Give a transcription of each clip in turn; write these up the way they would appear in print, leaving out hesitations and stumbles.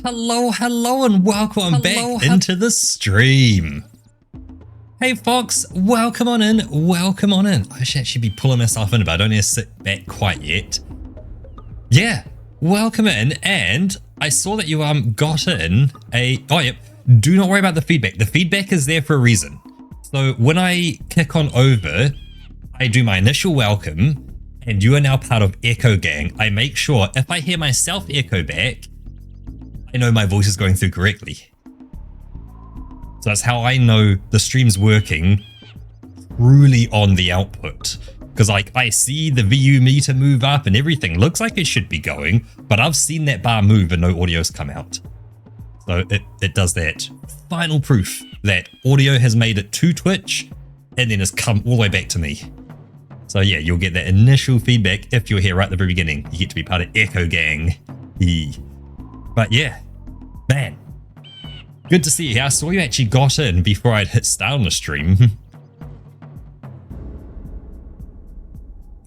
Hello, and welcome back into the stream. Hey folks, welcome on in. I should actually be pulling myself in, but I don't need to sit back quite yet. Yeah, welcome in, and I saw that you got in a... Oh, yep. Do not worry about the feedback. The feedback is there for a reason. So when I kick on over, I do my initial welcome, and you are now part of Echo Gang. I make sure if I hear myself echo back, I know my voice is going through correctly. So that's how I know the stream's working truly on the output. Because like I see the VU meter move up and everything looks like it should be going, but I've seen that bar move and no audio's come out. So it does that. Final proof that audio has made it to Twitch and then has come all the way back to me. So yeah, you'll get that initial feedback if you're here right at the very beginning. You get to be part of Echo Gang. But yeah, man, good to see you here. I saw you actually got in before I'd hit start on the stream.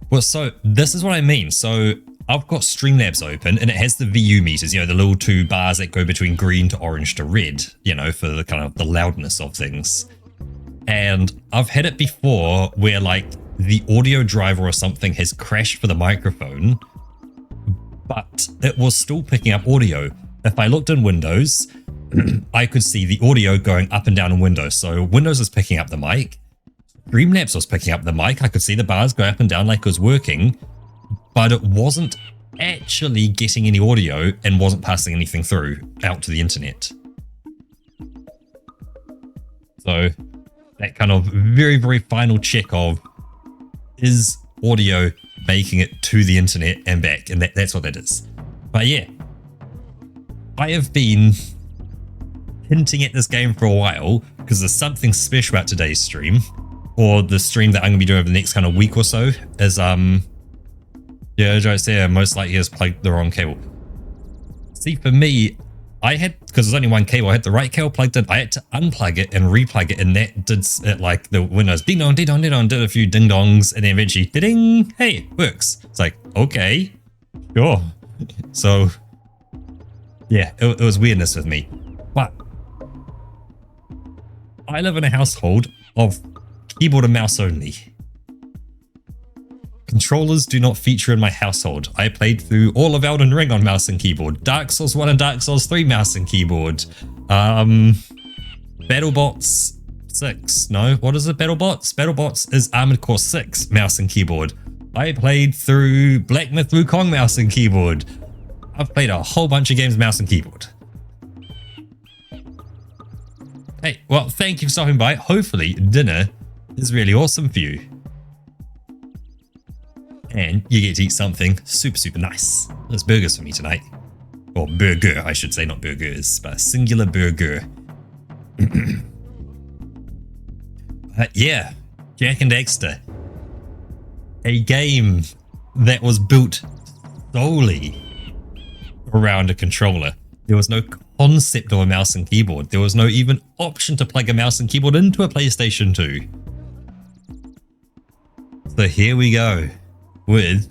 Well, so this is what I mean. So I've got Streamlabs open and it has the VU meters, you know, the little two bars that go between green to orange to red, you know, for the kind of the loudness of things. And I've had it before where like the audio driver or something has crashed for the microphone, but it was still picking up audio. If I looked in Windows, I could see the audio going up and down in Windows. So Windows was picking up the mic, Streamlabs was picking up the mic. I could see the bars go up and down like it was working, but it wasn't actually getting any audio and wasn't passing anything through out to the internet. So that kind of very, very final check of, is audio making it to the internet and back? And that's what that is. But yeah, I have been hinting at this game for a while because there's something special about today's stream, or the stream that I'm going to be doing over the next kind of week or so is, yeah, Joe said most likely has plugged the wrong cable. See, for me, I had, because there's only one cable, I had the right cable plugged in, I had to unplug it and replug it, and that did it like the Windows ding dong, ding dong, ding dong, did a few ding dongs, and then eventually, ding, hey, works. It's like, okay, sure. So, yeah, it was weirdness with me. But I live in a household of keyboard and mouse only. Controllers do not feature in my household. I played through all of Elden Ring on mouse and keyboard. Dark Souls 1 and Dark Souls 3 mouse and keyboard. BattleBots 6. No, what is it? BattleBots? BattleBots is Armored Core 6 mouse and keyboard. I played through Black Myth Wukong mouse and keyboard. I've played a whole bunch of games mouse and keyboard. Hey, well, thank you for stopping by. Hopefully, dinner is really awesome for you. And you get to eat something super, super nice. There's burgers for me tonight. Or burger, I should say, not burgers, but a singular burger. But yeah, Jak and Daxter. A game that was built solely around a controller. There was no concept of a mouse and keyboard. There was no even option to plug a mouse and keyboard into a PlayStation 2. So here we go with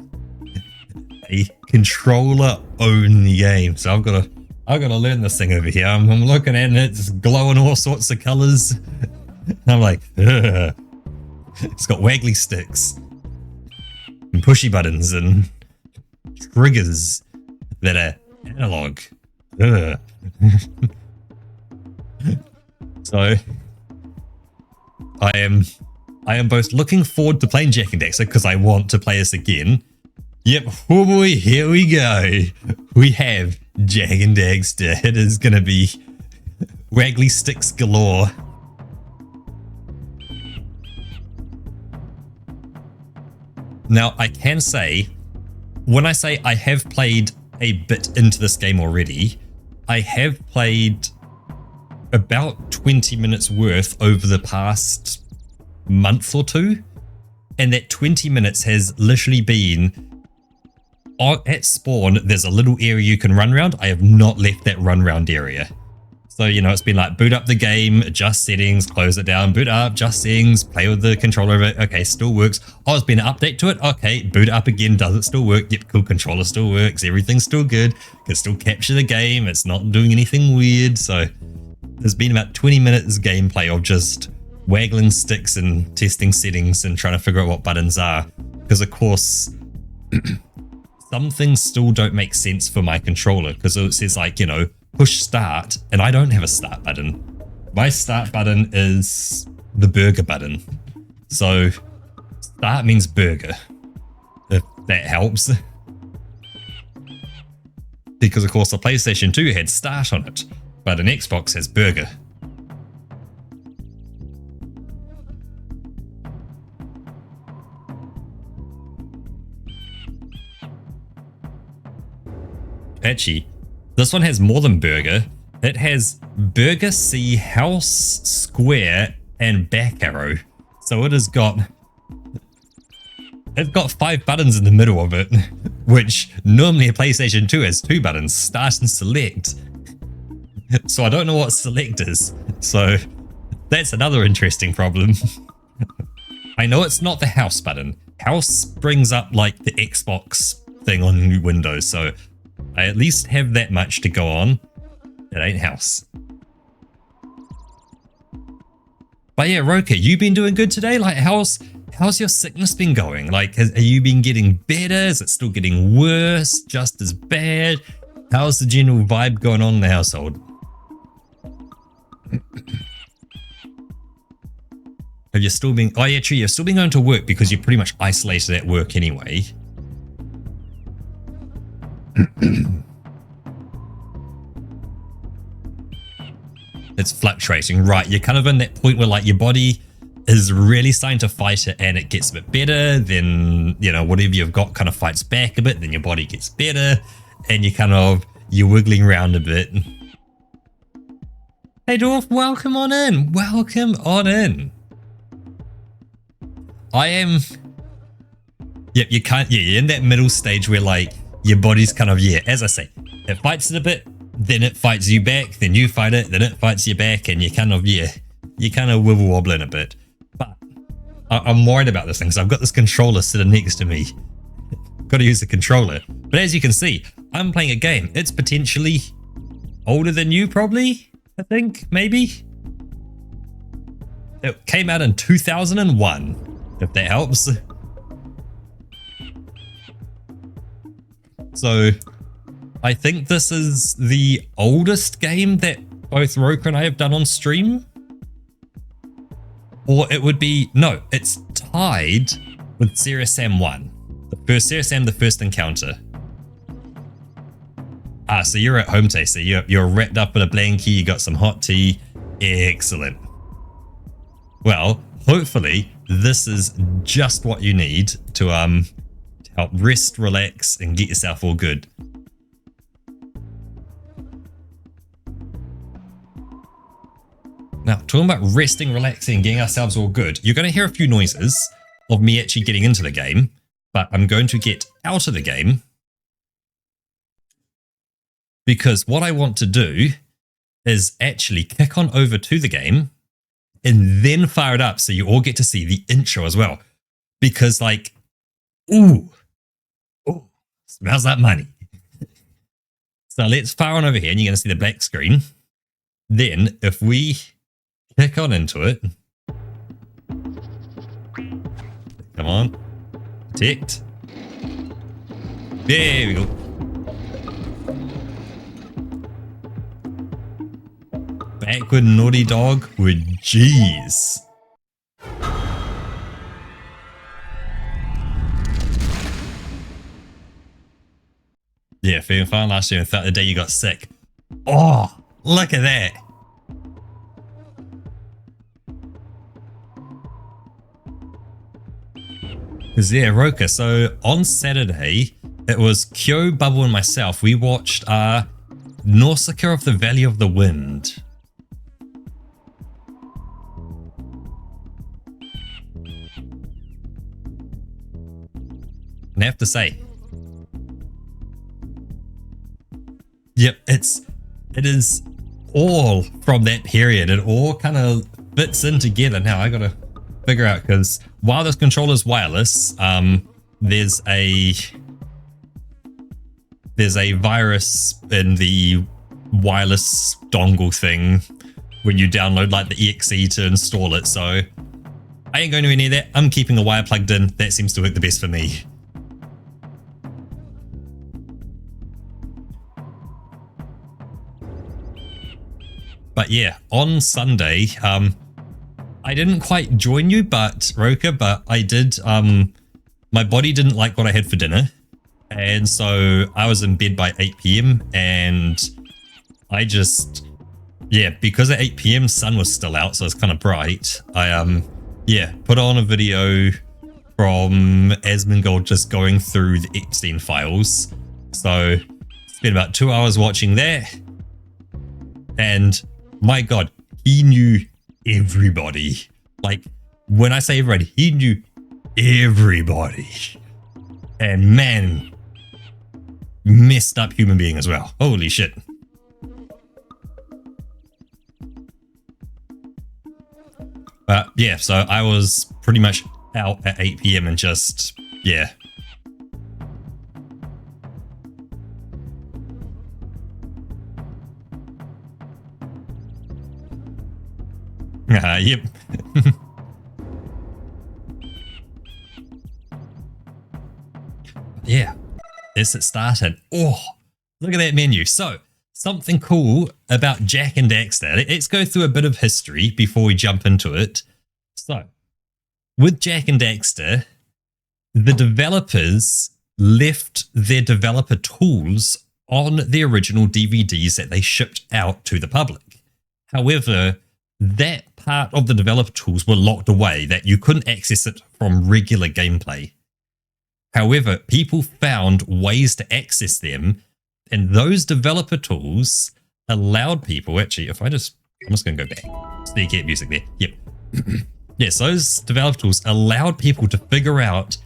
a controller only game. So I've got to learn this thing over here. I'm looking at it, it's glowing all sorts of colors. And I'm like, ugh. It's got waggly sticks and pushy buttons and triggers that are analog. Ugh. So I am both looking forward to playing Jak and Daxter because I want to play this again. Yep, oh boy, here we go. We have Jak and Daxter. It is going to be waggly sticks galore. Now, I can say, when I say I have played a bit into this game already, I have played about 20 minutes worth over the past month or two, and that 20 minutes has literally been at spawn. There's a little area you can run around. I have not left that run round area. So, you know, it's been like boot up the game, adjust settings, close it down, boot up, adjust settings, play with the controller of it. Okay, still works. Oh, there's been an update to it. Okay, boot it up again. Does it still work? Yep, cool. Controller still works. Everything's still good. Can still capture the game. It's not doing anything weird. So there's been about 20 minutes gameplay of just waggling sticks and testing settings and trying to figure out what buttons are. Because, of course, some things still don't make sense for my controller because it says, like, you know, push start, and I don't have a start button. My start button is the burger button. So start means burger, if that helps. Because of course the PlayStation 2 had start on it, but an Xbox has burger. Patchy. This one has more than burger. It has burger, C, house, square, and back arrow. So it's got 5 buttons in the middle of it, which normally a PlayStation 2 has 2 buttons, start and select. So I don't know what select is. So that's another interesting problem. I know it's not the house button. House brings up like the Xbox thing on Windows, so I at least have that much to go on. It ain't house. But yeah, Roka, you been doing good today? Like, how's your sickness been going? Like, are you been getting better? Is it still getting worse? Just as bad? How's the general vibe going on in the household? Have you still been... Oh yeah, true, you've still been going to work because you're pretty much isolated at work anyway. It's fluctuating, right? You're kind of in that point where like your body is really starting to fight it and it gets a bit better, then, you know, whatever you've got kind of fights back a bit, then your body gets better and you're wiggling around a bit. Hey Dwarf, welcome on in. Welcome on in. I am... Yep, you're in that middle stage where like your body's kind of, as I say, it fights it a bit, then it fights you back, then you fight it, then it fights you back, and you kind of wibble wobbling a bit. But I'm worried about this thing, so I've got this controller sitting next to me. Got to use the controller. But as you can see, I'm playing a game. It's potentially older than you, probably, I think, maybe. It came out in 2001, if that helps. So I think this is the oldest game that both Roka and I have done on stream. Or it would be... No, it's tied with Serious Sam 1. The first Serious Sam, the first encounter. Ah, so you're at home, Taster. You're wrapped up in a blankie, you got some hot tea. Excellent. Well, hopefully this is just what you need to help rest, relax, and get yourself all good. Now, talking about resting, relaxing, getting ourselves all good, you're going to hear a few noises of me actually getting into the game, but I'm going to get out of the game because what I want to do is actually kick on over to the game and then fire it up so you all get to see the intro as well. Because like, ooh, smells like money. So let's fire on over here and you're going to see the black screen. Then if we kick on into it. Come on. Protect. There we go. Backward Naughty Dog with G's. Yeah, feeling fine last year and thought the day you got sick. Oh, look at that. Because yeah, Roka, so on Saturday, it was Kyo, Bubble and myself. We watched Nausicaa of the Valley of the Wind. And I have to say, yep, it is all from that period. It all kind of fits in together. Now I gotta figure out, because while this controller is wireless, there's a virus in the wireless dongle thing when you download like the exe to install it. So I ain't going to any of that. I'm keeping a wire plugged in. That seems to work the best for me. But yeah, on Sunday, I didn't quite join you, Roka, but I did. My body didn't like what I had for dinner. And so I was in bed by 8 p.m. and I just, yeah, because at 8 p.m. sun was still out, so it's kind of bright. I, put on a video from Asmongold just going through the Epstein files. So spent about 2 hours watching that. And my God, he knew everybody. Like, when I say everybody, he knew everybody. And man, messed up human being as well. Holy shit. But yeah, so I was pretty much out at 8 p.m. and just, yeah. Yep. Yeah, this it started. Oh, look at that menu. So, something cool about Jak and Daxter. Let's go through a bit of history before we jump into it. So, with Jak and Daxter, the developers left their developer tools on the original DVDs that they shipped out to the public. However, that part of the developer tools were locked away, that you couldn't access it from regular gameplay. However, people found ways to access them, and those developer tools allowed people, actually, I'm just going to go back. So you get music there. Yep. Yes, those developer tools allowed people to figure out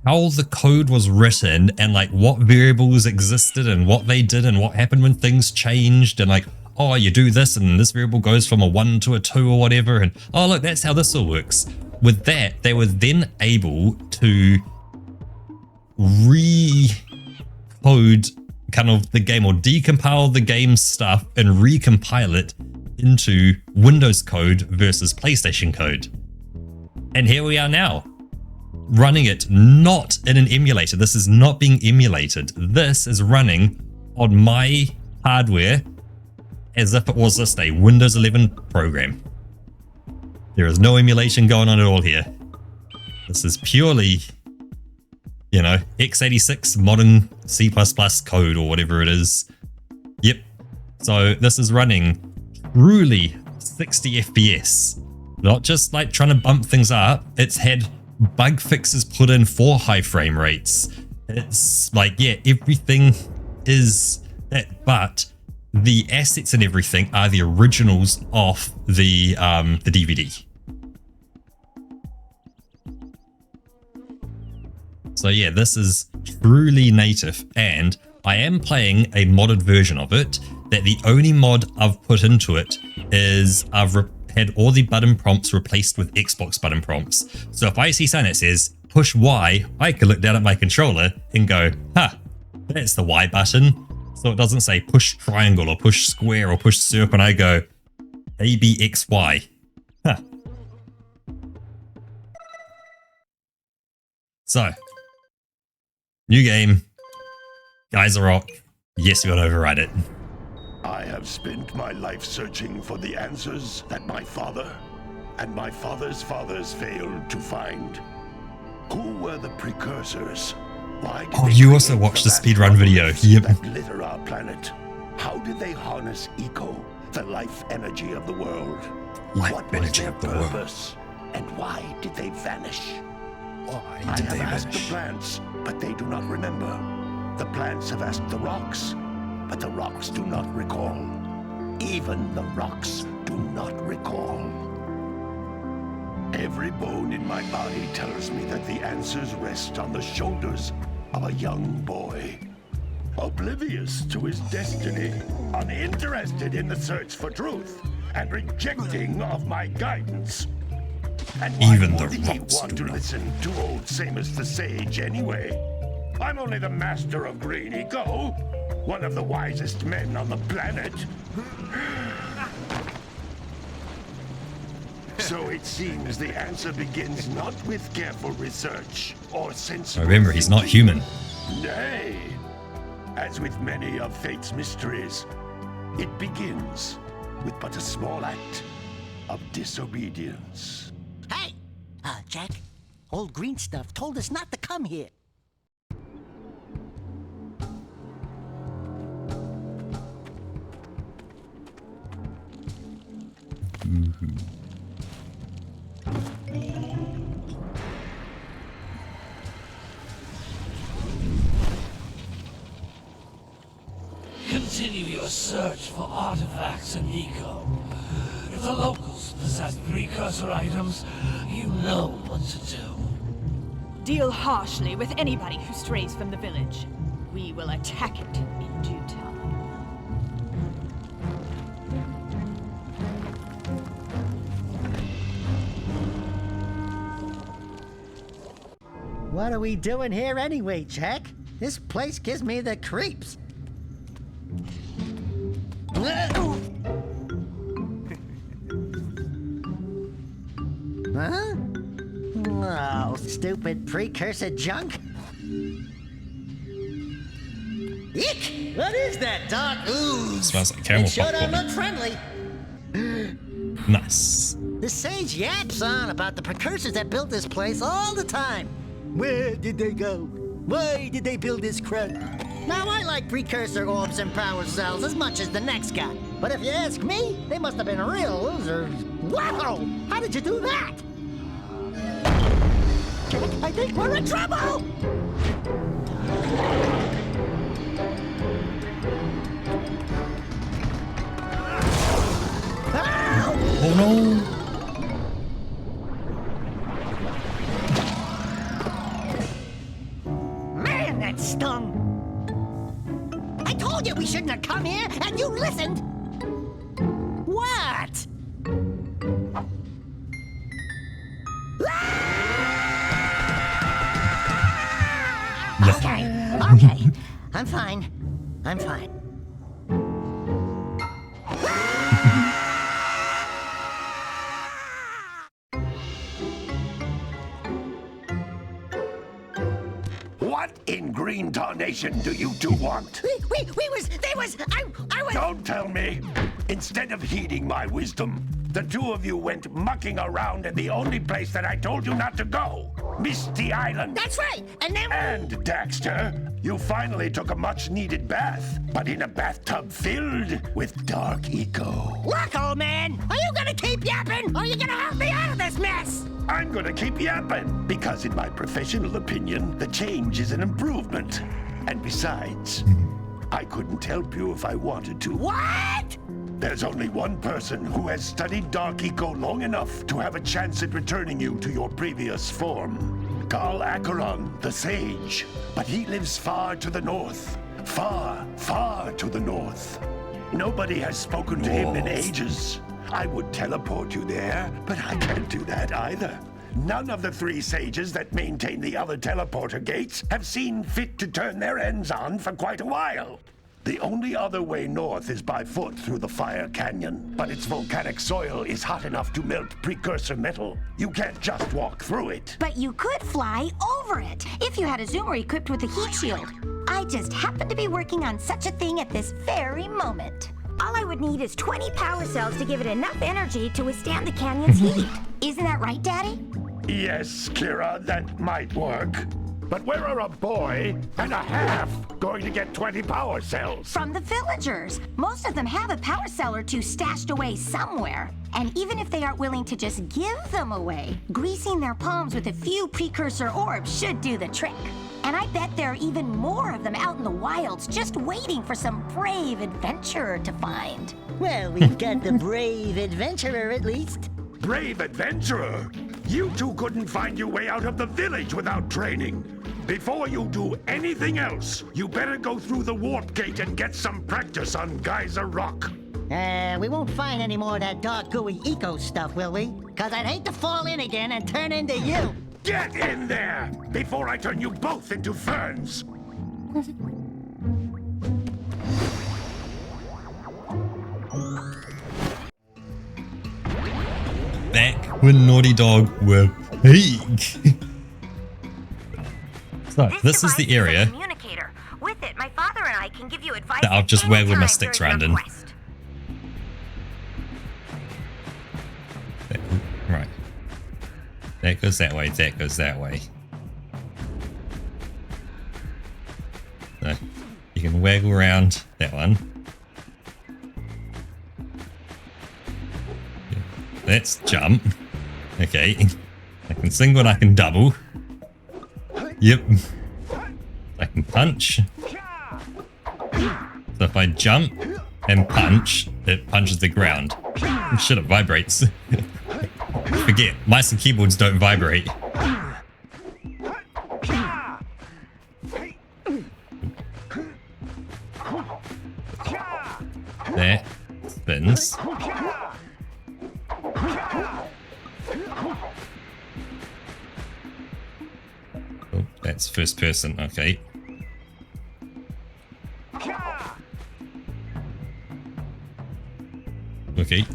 how the code was written and like what variables existed and what they did and what happened when things changed, and like, oh, you do this and this variable goes from a 1 to a 2 or whatever, and oh look, that's how this all works. With that, they were then able to recode kind of the game, or decompile the game stuff and recompile it into Windows code versus PlayStation code. And here we are now, running it not in an emulator. This is not being emulated. This is running on my hardware as if it was just a Windows 11 program. There is no emulation going on at all here. This is purely, you know, x86 modern C++ code or whatever it is. Yep. So this is running truly 60 FPS. Not just like trying to bump things up. It's had bug fixes put in for high frame rates. It's like, yeah, everything is that, but the assets and everything are the originals off the DVD. So yeah, this is truly native, and I am playing a modded version of it. That the only mod I've put into it is I've had all the button prompts replaced with Xbox button prompts. So if I see something that says push Y, I can look down at my controller and go, huh, that's the Y button. So it doesn't say push triangle or push square or push circle, and I go A, B, X, Y. Huh. So, new game. Guys are rock. Yes, we gotta override it. I have spent my life searching for the answers that my father and my father's fathers failed to find. Who were the precursors? Why did they you also watched the speedrun video. Yep. That litter our planet? How did they harness eco, the life energy of the world? What was their purpose? And why did they vanish? I have asked the plants, but they do not remember. The plants have asked the rocks, but the rocks do not recall. Even the rocks do not recall. Every bone in my body tells me that the answers rest on the shoulders of a young boy. oblivious to his destiny, uninterested in the search for truth, and rejecting of my guidance. And why Even the would he rocks want do to not. listen to old Samus the Sage anyway? I'm only the master of Green Eco, one of the wisest men on the planet. So it seems the answer begins not with careful research or sensible Remember, he's not human. Nay, as with many of fate's mysteries, it begins with but a small act of disobedience. Hey! Jack, old green stuff told us not to come here. Continue your search for artifacts in Eco. If the locals possess precursor items, you know what to do. Deal harshly with anybody who strays from the village. We will attack it in due time. What are we doing here anyway, Jack? This place gives me the creeps. Huh? Oh, stupid precursor junk. Eek! What is that dark ooze? Smells like caramel It sure don't popcorn. look friendly. Nice. The sage yaps on about the precursors that built this place all the time. Where did they go? Why did they build this crud? Now, I like precursor orbs and power cells as much as the next guy. But if you ask me, they must have been real losers. Wow! How did you do that? I think we're in trouble! Ow! Oh no. Man, that stung! I told you we shouldn't have come here, and you listened! What? Okay, I'm fine. I'm fine. What in green tarnation do you two want? They was, I was... Don't tell me. Instead of heeding my wisdom, the two of you went mucking around in the only place that I told you not to go, Misty Island. That's right, and then... And, Daxter, you finally took a much-needed bath, but in a bathtub filled with dark eco. Look, old man, are you gonna keep yapping, or are you gonna help me out of this mess? I'm gonna keep yapping, because in my professional opinion, the change is an improvement. And besides, I couldn't help you if I wanted to. What? There's only one person who has studied Dark Eco long enough to have a chance at returning you to your previous form. Carl Acheron, the Sage. But he lives far to the north. Far, far to the north. Nobody has spoken to him in ages. I would teleport you there, but I can't do that either. None of the three sages that maintain the other teleporter gates have seen fit to turn their ends on for quite a while. The only other way north is by foot through the Fire Canyon, but its volcanic soil is hot enough to melt precursor metal. You can't just walk through it. But you could fly over it if you had a zoomer equipped with a heat shield. I just happen to be working on such a thing at this very moment. All I would need is 20 power cells to give it enough energy to withstand the canyon's heat. Isn't that right, Daddy? Yes, Kira, that might work. But where are a boy and a half going to get 20 power cells? From the villagers. Most of them have a power cell or two stashed away somewhere. And even if they aren't willing to just give them away, greasing their palms with a few precursor orbs should do the trick. And I bet there are even more of them out in the wilds just waiting for some brave adventurer to find. Well, we've got the brave adventurer at least. Brave adventurer! You two couldn't find your way out of the village without training. Before you do anything else, you better go through the warp gate and get some practice on Geyser Rock. We won't find any more of that dark gooey eco stuff, will we? Cause I'd hate to fall in again and turn into you. Get in there before I turn you both into ferns. Back when Naughty Dog were peak. So, this is the area communicator. With it, my father and I can give you advice that I've just any waggled my time sticks during around your in. quest. Right. That goes that way, that goes that way. So, you can waggle around that one. Let's jump. Okay. I can single and I can double. Yep. I can punch. So if I jump and punch, it punches the ground. Shit, it vibrates. Forget, mice and keyboards don't vibrate. That spins. Oh, that's first person, okay. Okay.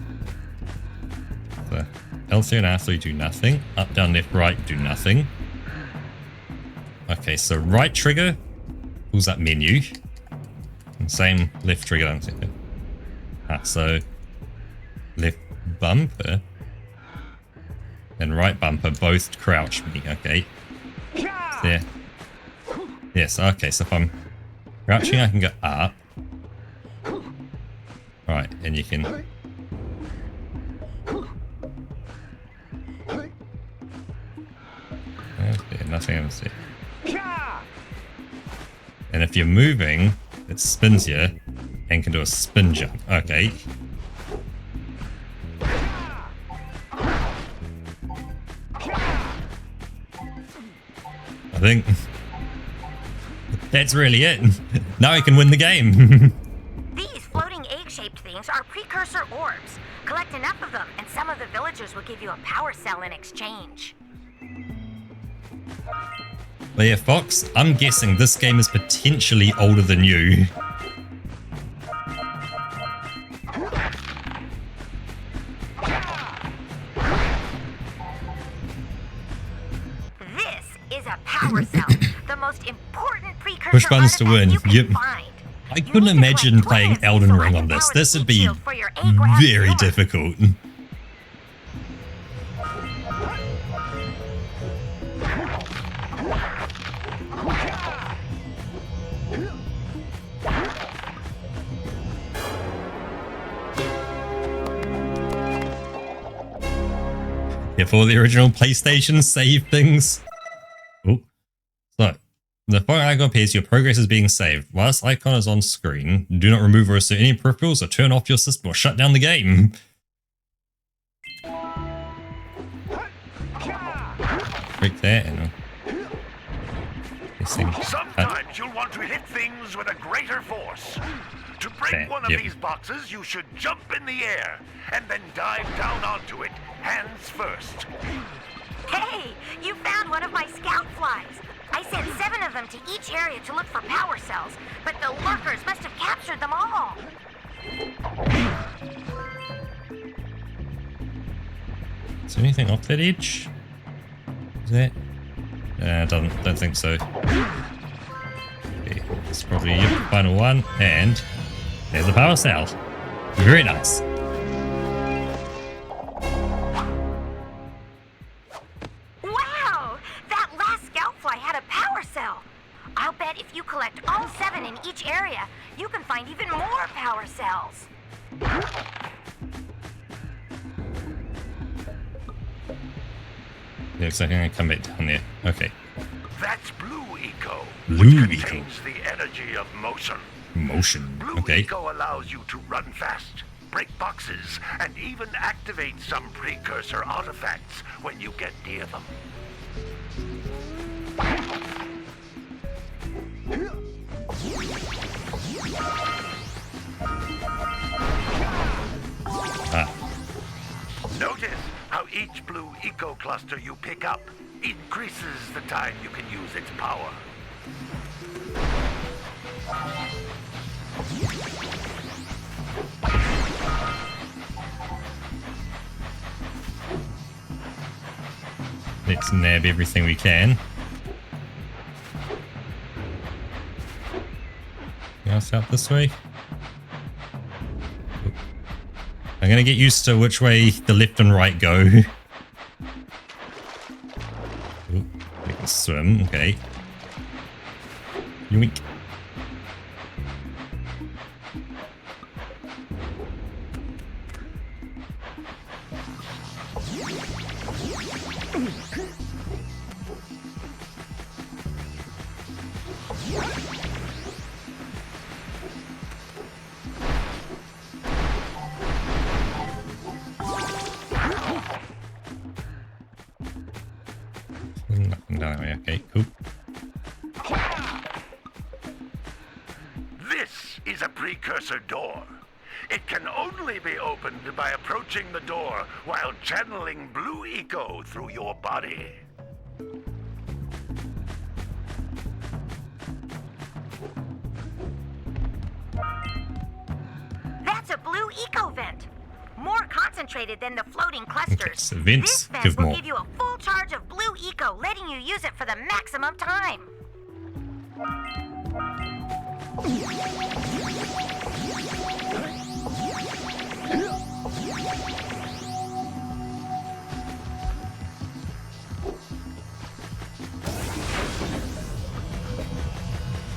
So L3 and R3 do nothing. Up, down, left, right do nothing. Okay, so right trigger pulls up menu. And same left trigger. So left bumper and right bumper both crouch me. Okay. There. Yes, okay, so if I'm crouching I can go up. Right, and you can... Okay, nothing else there. And if you're moving, it spins you and can do a spin jump. Okay. I think that's really it. Now I can win the game. These floating egg-shaped things are precursor orbs. Collect enough of them, and some of the villagers will give you a power cell in exchange. But yeah, Fox, I'm guessing this game is potentially older than you. This is a power cell, the most important precursor Push buttons to artifact win. you can Yep. find. I couldn't imagine playing Elden Ring on this. This would be very difficult. Before the original PlayStation save things. Oh. So, the phone icon appears, your progress is being saved. While this icon is on screen, do not remove or restore any peripherals or turn off your system or shut down the game. Break that and... Sometimes you'll want to hit things with a greater force. To break one of these boxes, you should jump in the air and then dive down onto it, hands first. Hey, you found one of my scout flies. I sent 7 of them to each area to look for power cells, but the lurkers must have captured them all. Is there anything off that edge? Is that? Don't think so. Okay, it's probably your final one, and there's a power cell. Very nice. Wow! That last scout fly had a power cell. I'll bet if you collect all 7 in each area, you can find even more power cells. Looks like I'm gonna come back down there. Okay. That's Blue Eco, Blue which Eco. contains the energy of motion. Motion. Blue Okay. Eco allows you to run fast, break boxes, and even activate some precursor artifacts when you get near them. Notice how each blue eco cluster you pick up increases the time you can use its power. Let's nab everything we can. Anything else out this way? I'm gonna get used to which way the left and right go. Ooh, I can swim, okay. Yoink. Okay, cool. This is a precursor door. It can only be opened by approaching the door while channeling blue eco through your body. That's a blue eco vent. More concentrated than the floating clusters. Okay, so vents this vent give will more. give you a full charge of blue eco, letting you use it for the maximum time.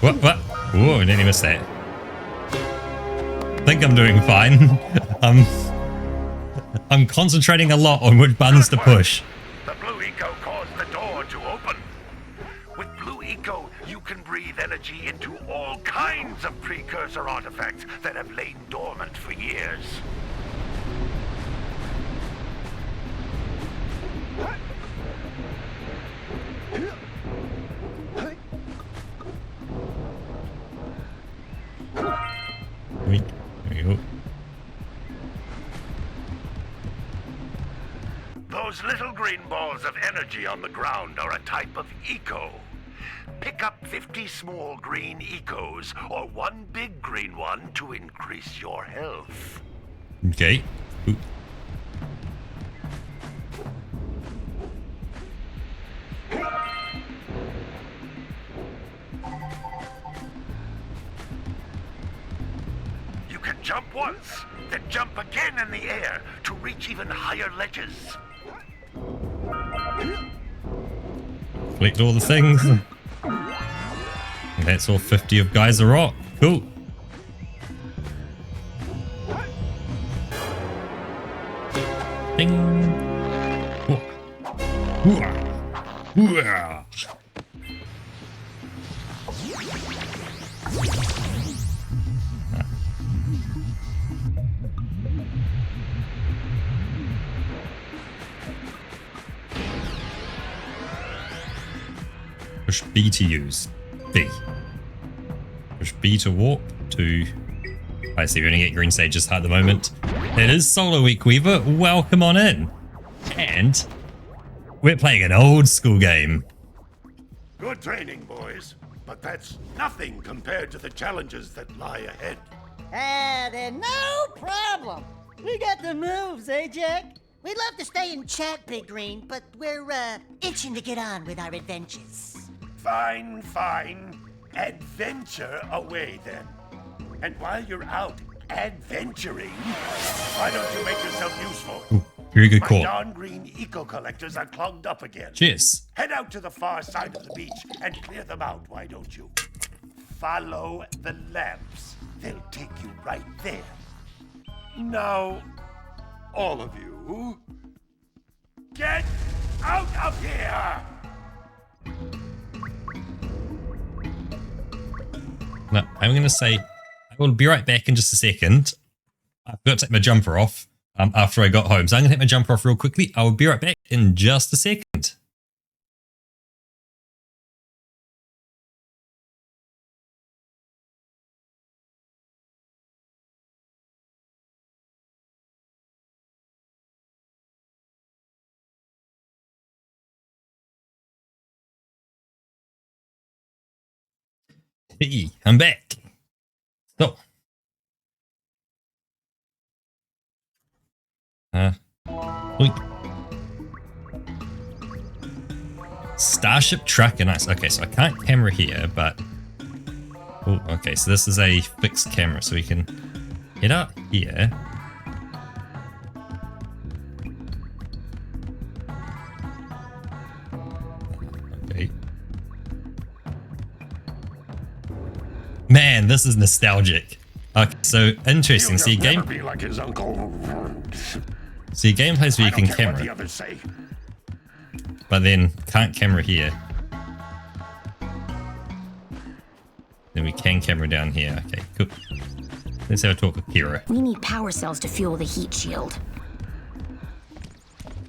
What? Whoa, I nearly missed that. I think I'm doing fine. I'm concentrating a lot on which buttons to push. The blue eco caused the door to open. With blue eco, you can breathe energy into all kinds of precursor artifacts that have lain dormant for years. Wait, there we go. Those little green balls of energy on the ground are a type of eco. Pick up 50 small green ecos or one big green one to increase your health. Okay. Ooh. You can jump once, then jump again in the air to reach even higher ledges. Collect all the things. And that's all 50 of Geyser Rock. Cool. Ding. Ooh. Push B to use. B. Push B to warp to... I see, we only get green stages at the moment. It is Solar Week, Weaver. Welcome on in. And we're playing an old school game. Good training, boys. But that's nothing compared to the challenges that lie ahead. Then no problem. We got the moves, eh, Jack? We'd love to stay and chat, Big Green, but we're, itching to get on with our adventures. Fine, fine. Adventure away, then. And while you're out adventuring, why don't you make yourself useful? Ooh, very good My call. darn green eco collectors are clogged up again. Cheers. Head out to the far side of the beach and clear them out, why don't you? Follow the lamps. They'll take you right there. Now, all of you, get out of here! No, I'm going to say I will be right back in just a second. I've got to take my jumper off after I got home. So I'm going to take my jumper off real quickly. I will be right back in just a second. Hey, I'm back. So. Oink. Starship Trucker, nice. Okay, so I can't camera here, but... Oh, okay, so this is a fixed camera, so we can head out here. Okay. Man, this is nostalgic. Okay, so interesting. See, game... Be like his uncle. See, gameplays where you can camera. The others say. But then can't camera here. Then we can camera down here. Okay, cool. Let's have a talk with Kira. We need power cells to fuel the heat shield.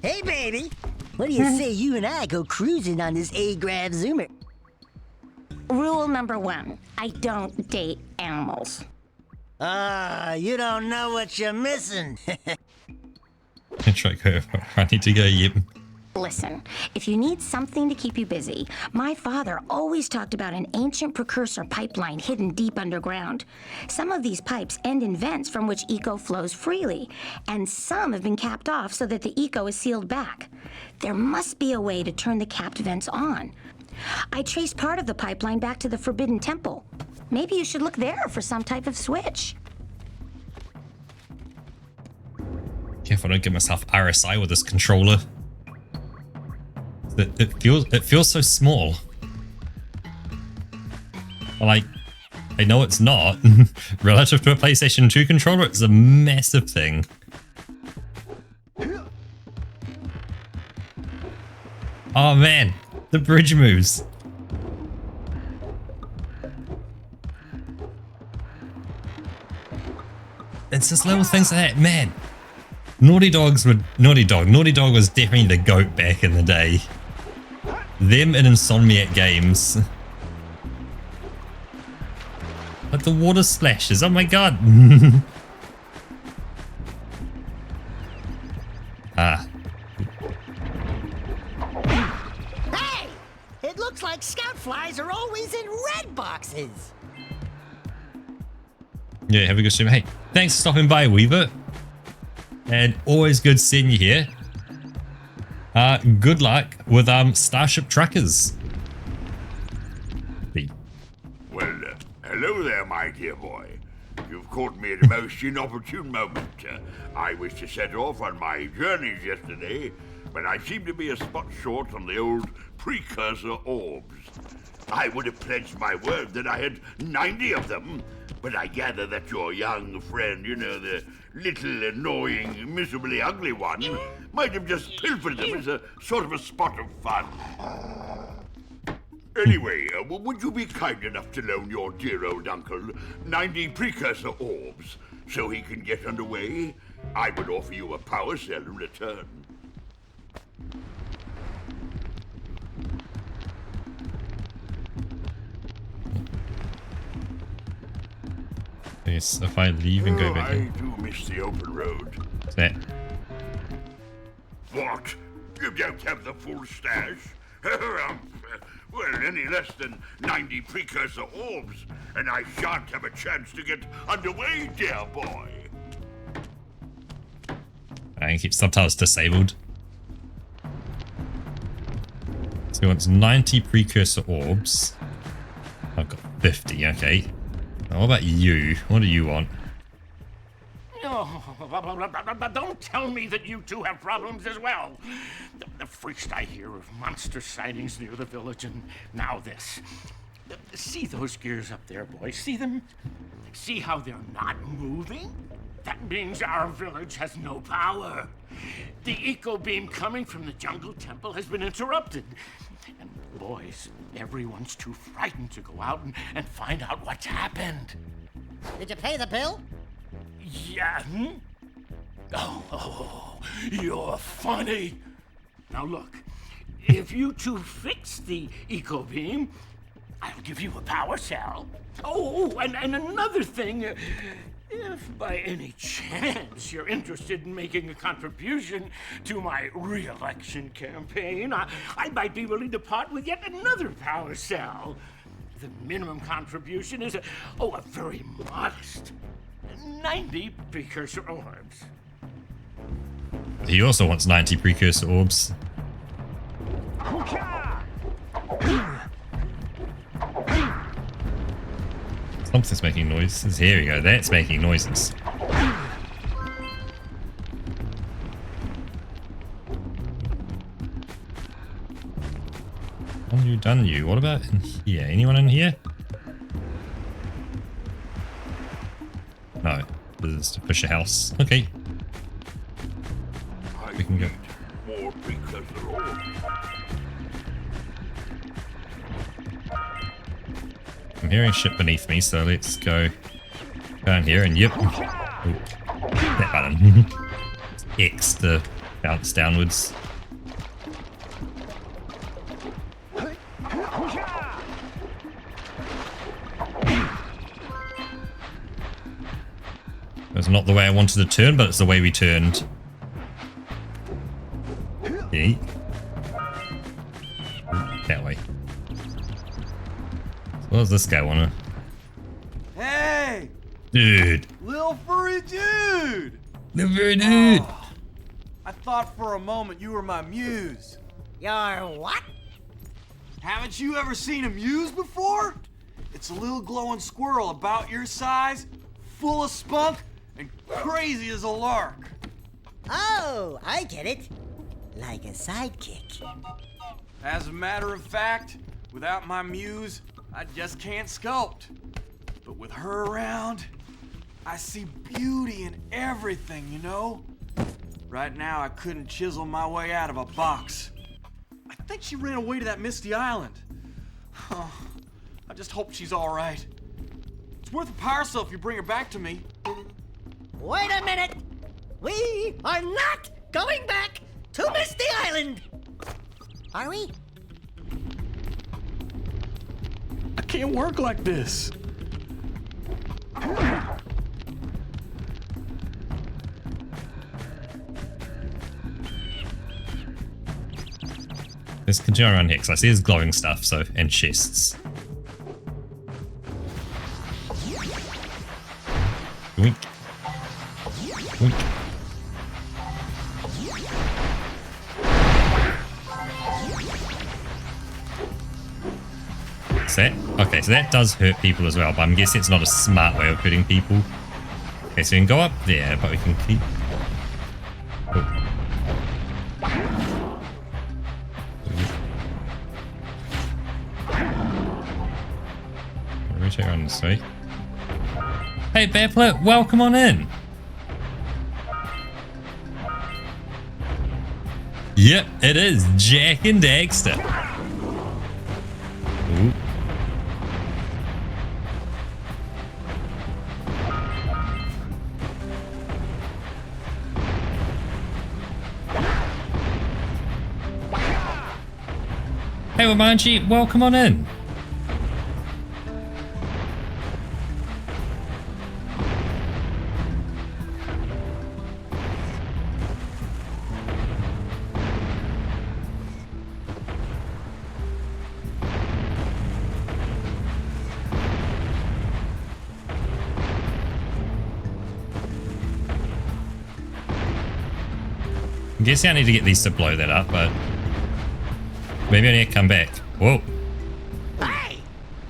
Hey, baby. What do you say you and I go cruising on this A-Grav Zoomer? Rule number 1, I don't date animals. You don't know what you're missing. I need to go, yep. Listen, if you need something to keep you busy, my father always talked about an ancient precursor pipeline hidden deep underground. Some of these pipes end in vents from which eco flows freely, and some have been capped off so that the eco is sealed back. There must be a way to turn the capped vents on. I traced part of the pipeline back to the Forbidden Temple. Maybe you should look there for some type of switch. Careful, I don't get myself RSI with this controller. It feels so small. Like, I know it's not. Relative to a PlayStation 2 controller, it's a massive thing. Oh man, the bridge moves. It's just little things like that, man. Naughty Dog was definitely the GOAT back in the day. Them and Insomniac Games. Like the water splashes, oh my god. Ah. Hey! It looks like scout flies are always in red boxes. Yeah, have a good stream. Hey, thanks for stopping by, Weaver. And always good seeing you here. Good luck with Starship Truckers. Well, hello there, my dear boy. You've caught me at a most inopportune moment. I was to set off on my journeys yesterday, but I seem to be a spot short on the old precursor orbs. I would have pledged my word that I had 90 of them, but I gather that your young friend, you know, the little annoying, miserably ugly one, might have just pilfered them as a sort of a spot of fun. Anyway, would you be kind enough to loan your dear old uncle 90 precursor orbs so he can get underway? I would offer you a power cell in return. Yes, if I leave and go back in. I do miss the open road. What's that? What? You don't have the full stash? Well, any less than 90 precursor orbs, and I shan't have a chance to get underway, dear boy. I can keep subtitles disabled. So he wants 90 precursor orbs. I've got 50, okay. Now what about you? What do you want? Oh, don't tell me that you two have problems as well. First I hear of monster sightings near the village, and now this. See those gears up there, boys? See them? See how they're not moving? That means our village has no power. The eco beam coming from the jungle temple has been interrupted. And boys, everyone's too frightened to go out and find out what's happened. Did you pay the bill? Yeah. Oh, you're funny. Now look, if you two fix the eco beam, I'll give you a power cell. Oh, and another thing, if by any chance you're interested in making a contribution to my re-election campaign, I might be willing to part with yet another power cell. The minimum contribution is a very modest 90 precursor orbs. He also wants 90 precursor orbs. Something's making noises. Here we go. That's making noises. Done you. What about in here? Anyone in here? No. This is to push a house. Okay. We can go. More precursor orbs. I'm hearing shit beneath me, so let's go down here and yep. Ooh. That button. X to bounce downwards. It's not the way I wanted to turn, but it's the way we turned. Okay. That way. So what does this guy wanna? Hey! Dude! Little furry dude! Little furry dude! Oh, I thought for a moment you were my muse. Your what? Haven't you ever seen a muse before? It's a little glowing squirrel about your size, full of spunk, and crazy as a lark. Oh, I get it. Like a sidekick. As a matter of fact, without my muse, I just can't sculpt. But with her around, I see beauty in everything, you know? Right now, I couldn't chisel my way out of a box. I think she ran away to that misty island. Oh, I just hope she's all right. It's worth a power cell if you bring her back to me. Wait a minute! We are not going back to Misty Island! Are we? I can't work like this. Let's continue around here because I see there's glowing stuff, so, and chests. Wink. Wink. Okay, so that does hurt people as well, but I'm guessing it's not a smart way of hurting people. Okay, so we can go up there, but we can keep... Oh. Check around this way. Hey Bearplet, welcome on in. Yep, it is Jak and Daxter. Ooh. Hey Wamanchi, welcome on in. I'm guessing I need to get these to blow that up, but maybe I need to come back. Whoa. Hey!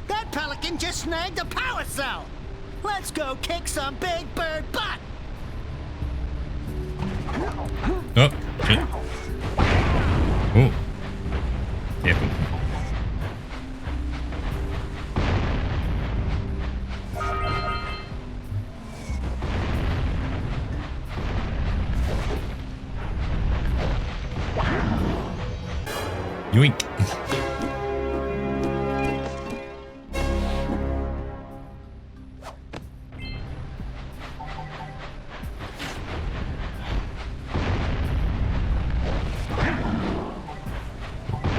That pelican just snagged a power cell! Let's go kick some big bird butt! Oh, shit. Oh. Careful. Yoink.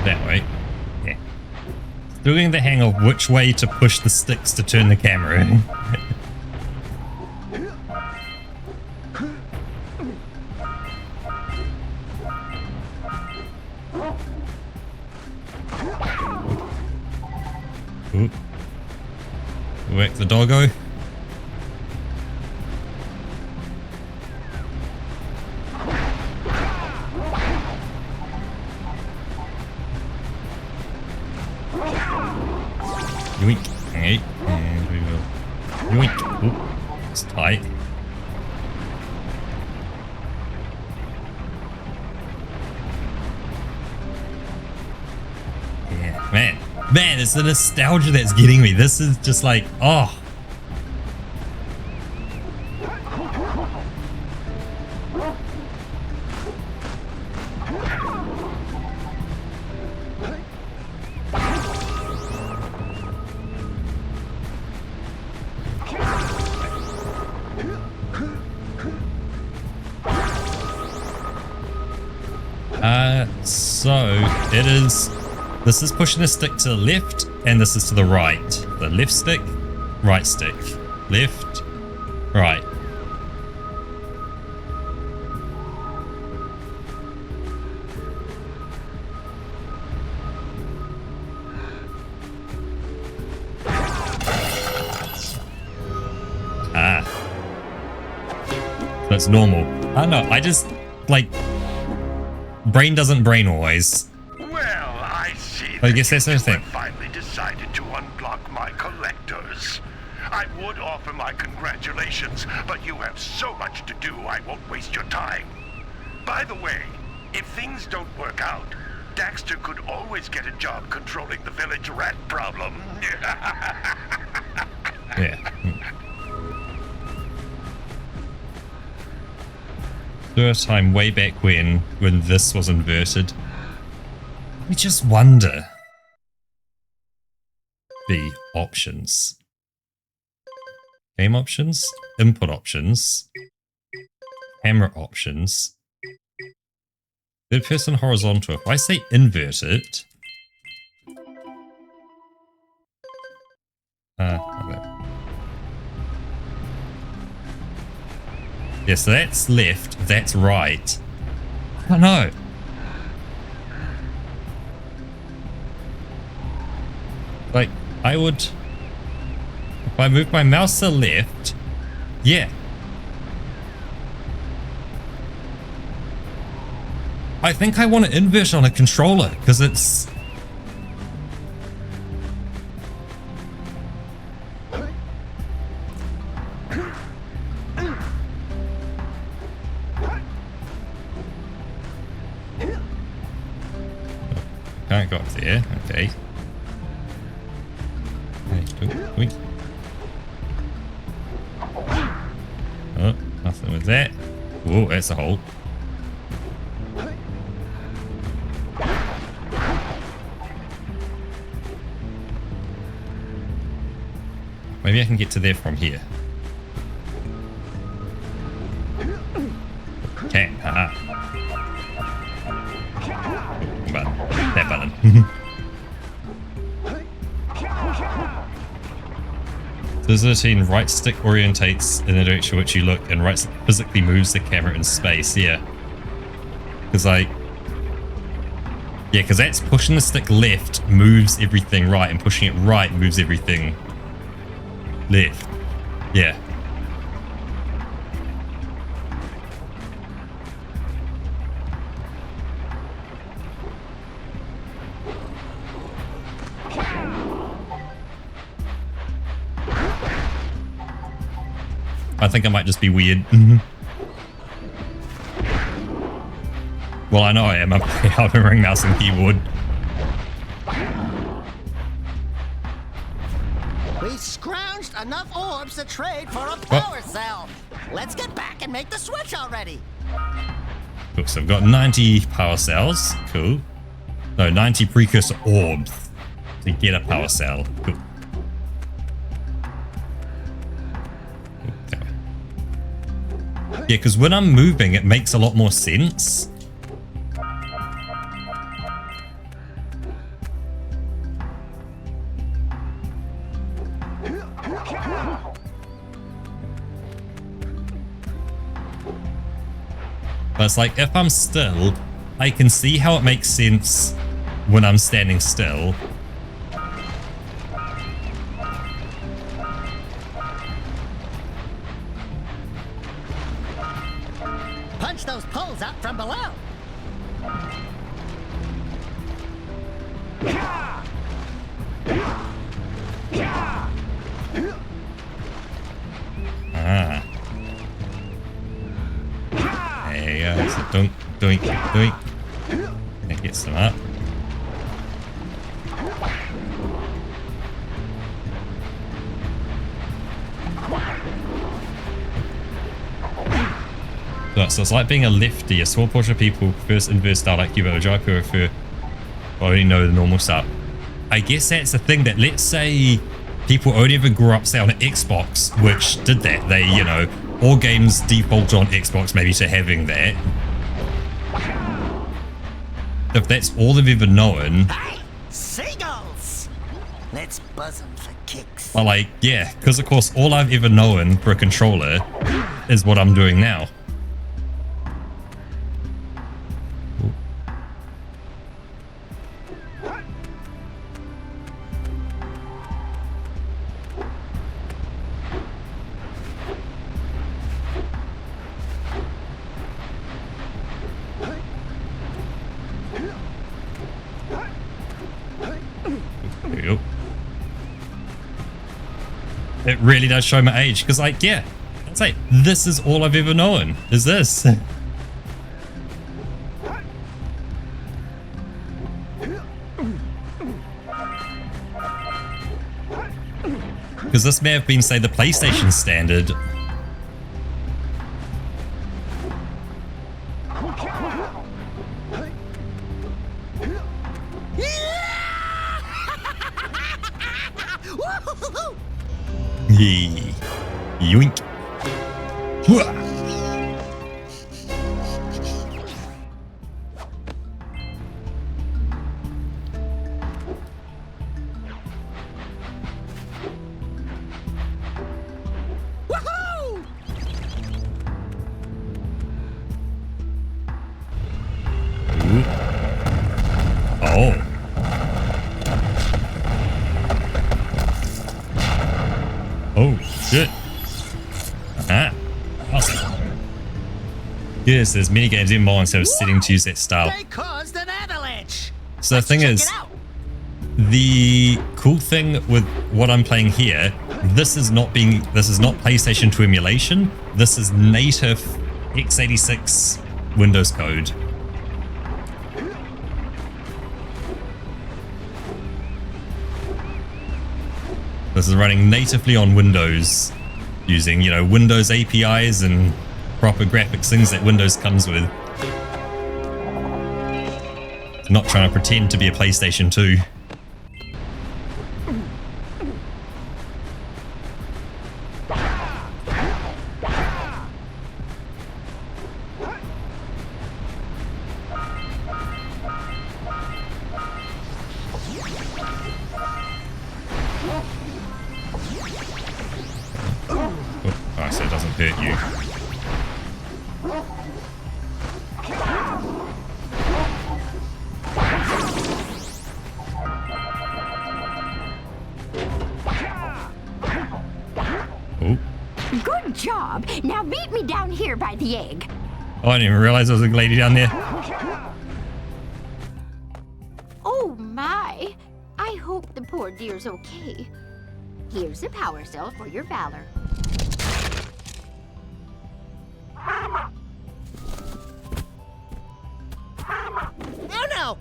That way. Yeah. Still getting the hang of which way to push the sticks to turn the camera. Ooh. Whack the doggo. Yoink. Hey, and we will yoink. Ooh, it's tight. Yeah, man, it's the nostalgia that's getting me. This is just like, oh. So it is, this is pushing the stick to the left and this is to the right. The left stick, right stick, left, right. Ah. That's normal. I don't know, I just, like, brain doesn't brain always. Well, I see. I guess that's the thing. Finally decided to unblock my collectors. I would offer my congratulations, but you have so much to do, I won't waste your time. By the way, if things don't work out, Daxter could always get a job controlling the village rat problem. Yeah. First time way back when this was inverted. We just wonder. The options. Game options, input options, camera options, third person horizontal. If I say invert it, yeah, so that's left, that's right. I don't know. Like, I would, if I move my mouse to left, yeah. I think I want to invert on a controller, because it's... Can't go up there, okay. Oh, nothing with that. Whoa, that's a hole. Maybe I can get to there from here. Okay, haha. That button. Deserting right stick orientates in the direction which you look, and right stick physically moves the camera in space. Yeah, because because that's pushing the stick left moves everything right, and pushing it right moves everything left. Yeah. I think I might just be weird. Well, I know I am. I'm hovering mouse and keyboard. We scrounged enough orbs to trade for a power cell. Let's get back and make the switch already. Cool, so I've got 90 power cells. Cool. No, 90 precursor orbs to get a power cell. Cool. Yeah, because when I'm moving, it makes a lot more sense. But it's like, if I'm still, I can see how it makes sense when I'm standing still. well. Ah. There you go. So doink, doink, doink. That gets them up. So it's like being a lefty. A small portion of people prefers inverse style like you, but a majority prefer only know the normal style. I guess that's the thing, that let's say people only ever grew up, say, on an Xbox, which did that. They, you know, all games default on Xbox maybe to having that. If that's all they've ever known. Hey, seagulls! Let's buzz them for kicks. But like, yeah, because of course all I've ever known for a controller is what I'm doing now. It really does show my age, because like, yeah, I'd say this is all I've ever known, is this. Because this may have been, say, the PlayStation standard. Yoink. Oh. Oh, shit. Ah, awesome. Yes, there's mini games in more instead of setting to use that style. They caused an avalanche. So the thing is, the cool thing with what I'm playing here, this is not PlayStation 2 emulation. This is native x86 Windows code. This is running natively on Windows, using, you know, Windows APIs and proper graphics things that Windows comes with. Not trying to pretend to be a PlayStation 2. So it doesn't hurt you. Oh. Good job. Now meet me down here by the egg. Oh, I didn't even realize there was a lady down there. Oh my. I hope the poor dear's okay. Here's a power cell for your valor. Oh no!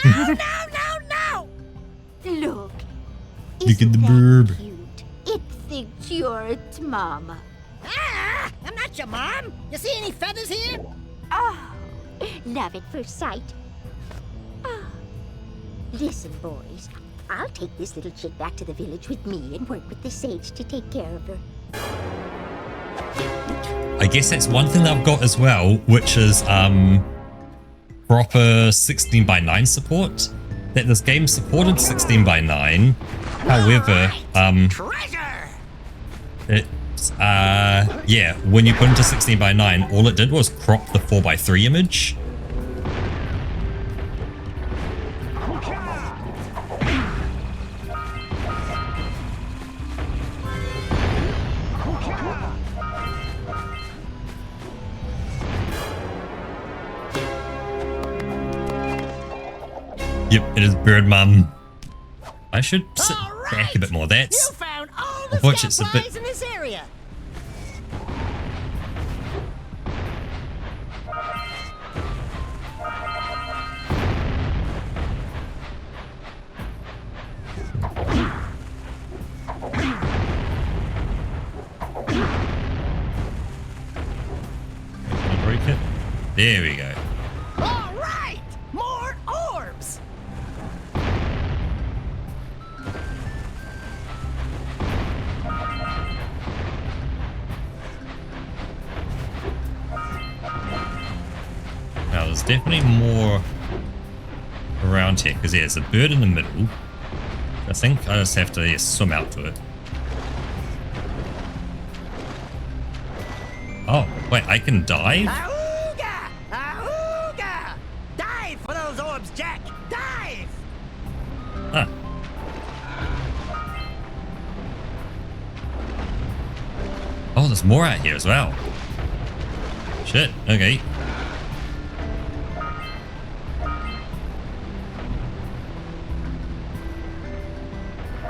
No, no, no, no! Look. Look at the burb. Cute. It thinks you're its mama. Ah! I'm not your mom! You see any feathers here? Oh, love at first sight. Oh. Listen, boys. I'll take this little chick back to the village with me and work with the sage to take care of her. I guess that's one thing that I've got as well, which is proper 16:9 support. That this game supported 16:9. However, treasure! it's yeah, when you put into 16:9, all it did was crop the 4:3 image. Yep, it is Bird Mum. I should sit back a bit more. You found all the Watch, it's a bit- supplies in this area. Can I break it? There we go. All right, more orbs. Now there's definitely more around here because there's a bird in the middle. I think I just have to swim out to it. Oh, wait, I can dive? Auga! Auga! Dive for those orbs, Jack! Dive! Huh. Oh, there's more out here as well. Shit, okay.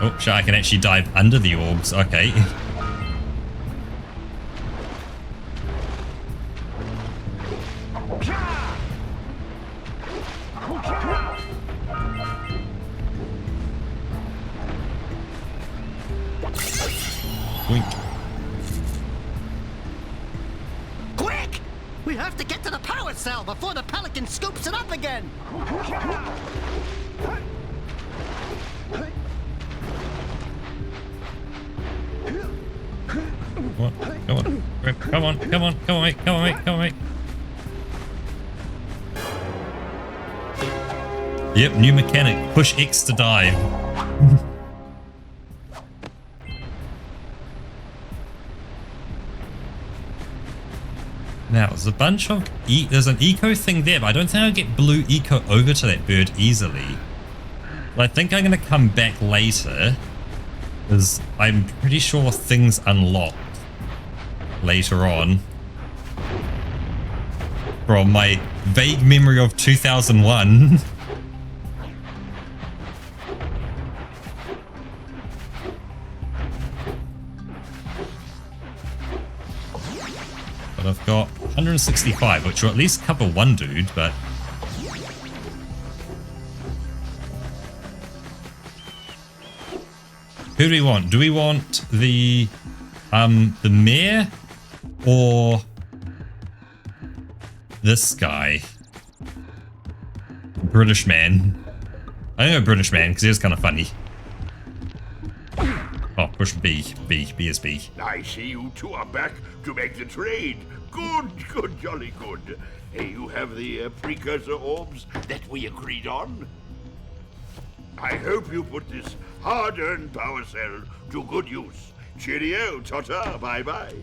Oh, shit, I can actually dive under the orbs. Okay. Wink. Quick! We have to get to the power cell before the Pelican scoops it up again! What? Come on. Come on, come on, come on, mate, come on, mate, come on, mate. Yep, new mechanic. Push X to dive. Now, there's a bunch of... there's an eco thing there, but I don't think I'll get blue eco over to that bird easily. But I think I'm going to come back later, because I'm pretty sure things unlock later on. From my vague memory of 2001. But I've got 165, which will at least cover one dude, but... Who do we want? Do we want the mayor or this guy? British man. I think a British man because he was kind of funny. Oh, push B. B is B. I see you two are back to make the trade. Good, good, jolly good. Hey, you have the precursor orbs that we agreed on? I hope you put this hard-earned power cell to good use. Cheerio, Tota, bye-bye.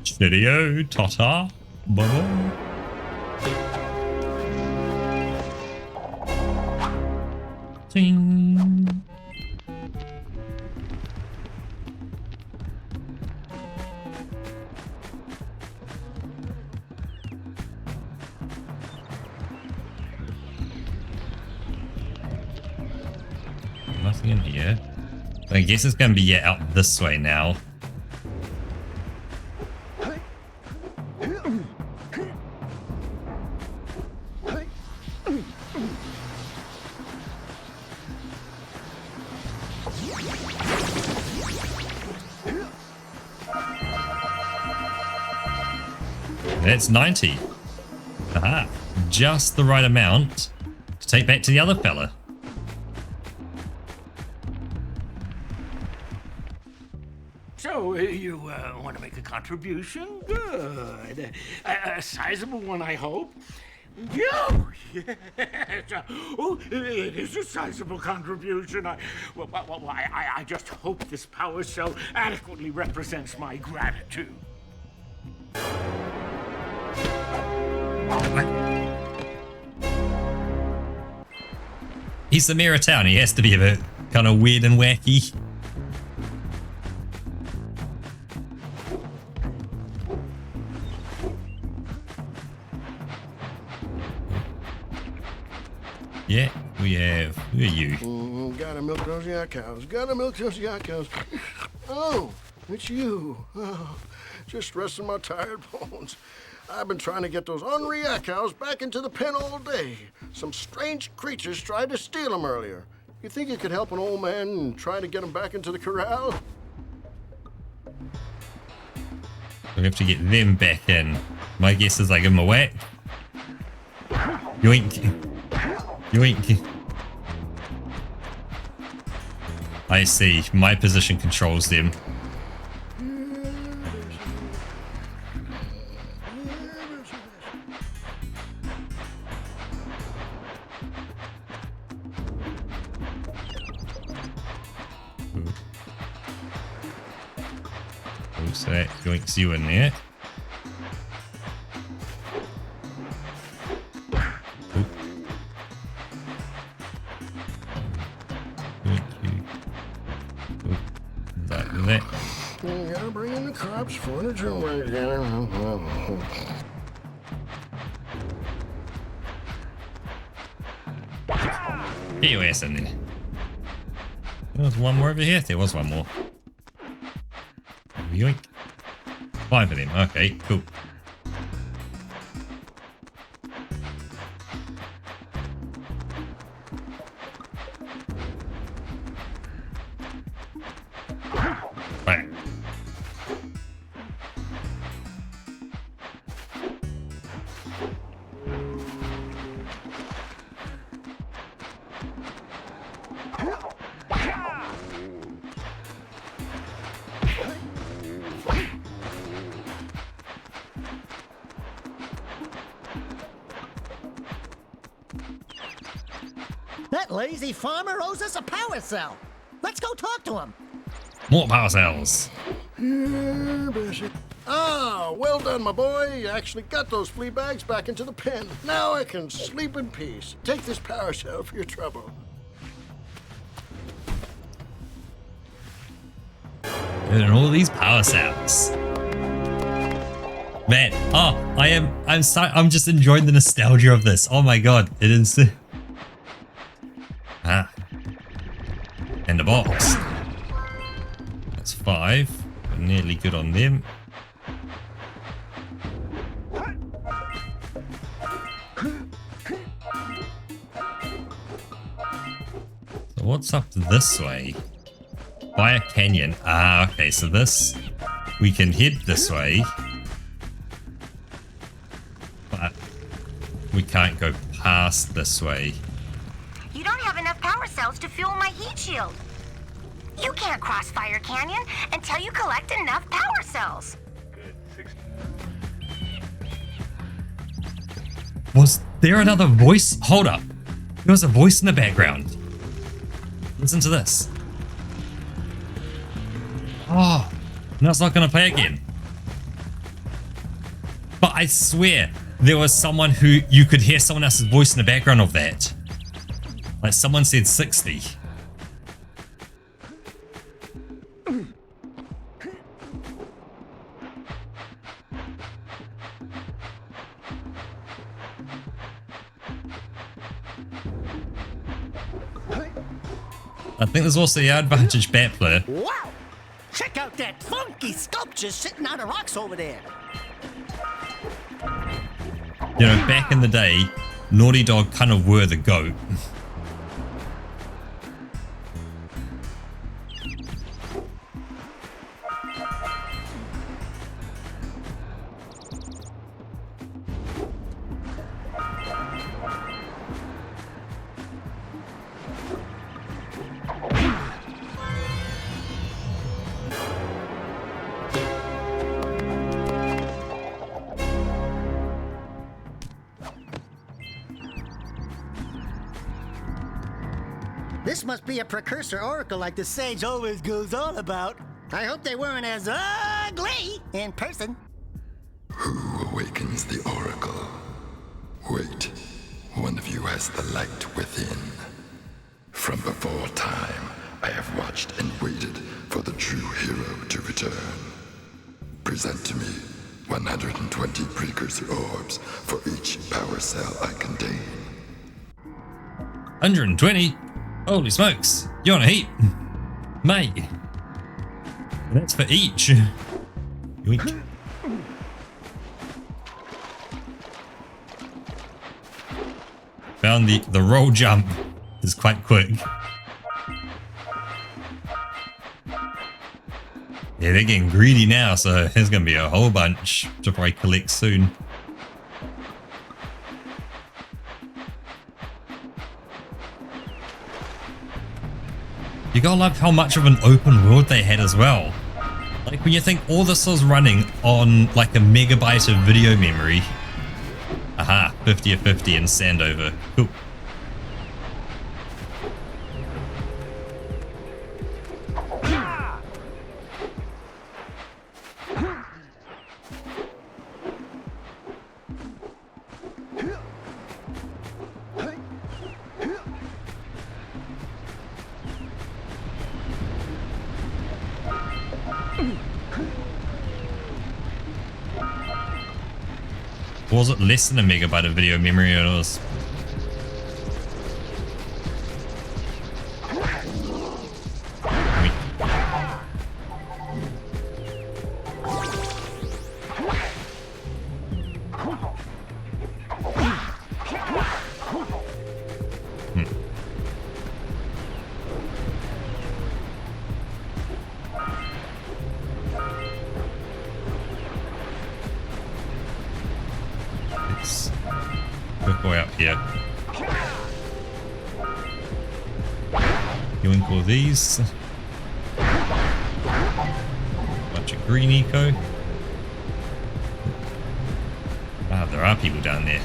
Cheerio, Tota, bye-bye. Ding. Nothing in here. I guess it's going to be out this way now. That's 90. Aha. Just the right amount to take back to the other fella. So, you want to make a contribution? Good. A sizable one, I hope. Oh, yes. Oh, it is a sizable contribution. I just hope this power cell adequately represents my gratitude. He's the mayor of town. He has to be a bit kind of weird and wacky. Yeah, we have... Who are you? Gotta milk those yak cows. Gotta milk those yak cows. Oh, it's you. Oh, just resting my tired bones. I've been trying to get those ornery yak cows back into the pen all day. Some strange creatures tried to steal them earlier. You think you could help an old man and try to get them back into the corral? We have to get them back in. My guess is I give them a whack. Yoink. Yoink. I see. My position controls them. So that yoinks you in there. That. You gotta bring in the crops for the drum again. Get your ass in there. There was one more over here. There was one more. Yoink. 5 of them. Okay, cool. Right. That lazy farmer owes us a power cell. Let's go talk to him. More power cells. Yeah, Bishop. Ah, well done, my boy. You actually got those flea bags back into the pen. Now I can sleep in peace. Take this power cell for your trouble. And all these power cells. Man, oh, I'm just enjoying the nostalgia of this. Oh my god, it is. Ah. And the box. That's 5. We're nearly good on them. So what's up this way? Fire Canyon. Ah, okay, so this... We can head this way. But we can't go past this way. You don't have enough power cells to fuel my heat shield. You can't cross Fire Canyon until you collect enough power cells. Was there another voice? Hold up. There was a voice in the background. Listen to this. Oh, no, it's not going to play again. But I swear, there was someone who you could hear someone else's voice in the background of that. Like someone said 60. I think there's also the Advantage Battler. Wow! Check out that funky sculpture sitting on the rocks over there. You know, back in the day, Naughty Dog kind of were the GOAT. This must be a precursor oracle like the sage always goes on about. I hope they weren't as ugly in person. Who awakens the oracle? Wait, one of you has the light within. From before time, I have watched and waited for the true hero to return. Present to me 120 precursor orbs for each power cell I contain. 120? Holy smokes. You're on a heap. Mate. That's for each. Yoink. Found the roll jump is quite quick. Yeah, they're getting greedy now, so there's going to be a whole bunch to probably collect soon. You gotta love how much of an open world they had as well. Like when you think all this was running on like a megabyte of video memory. Aha, 50 of 50 in Sandover. Cool. Was it less than a megabyte of video memory? It was. Good boy up here. Yoink all these. Bunch of green eco. Ah, there are people down there.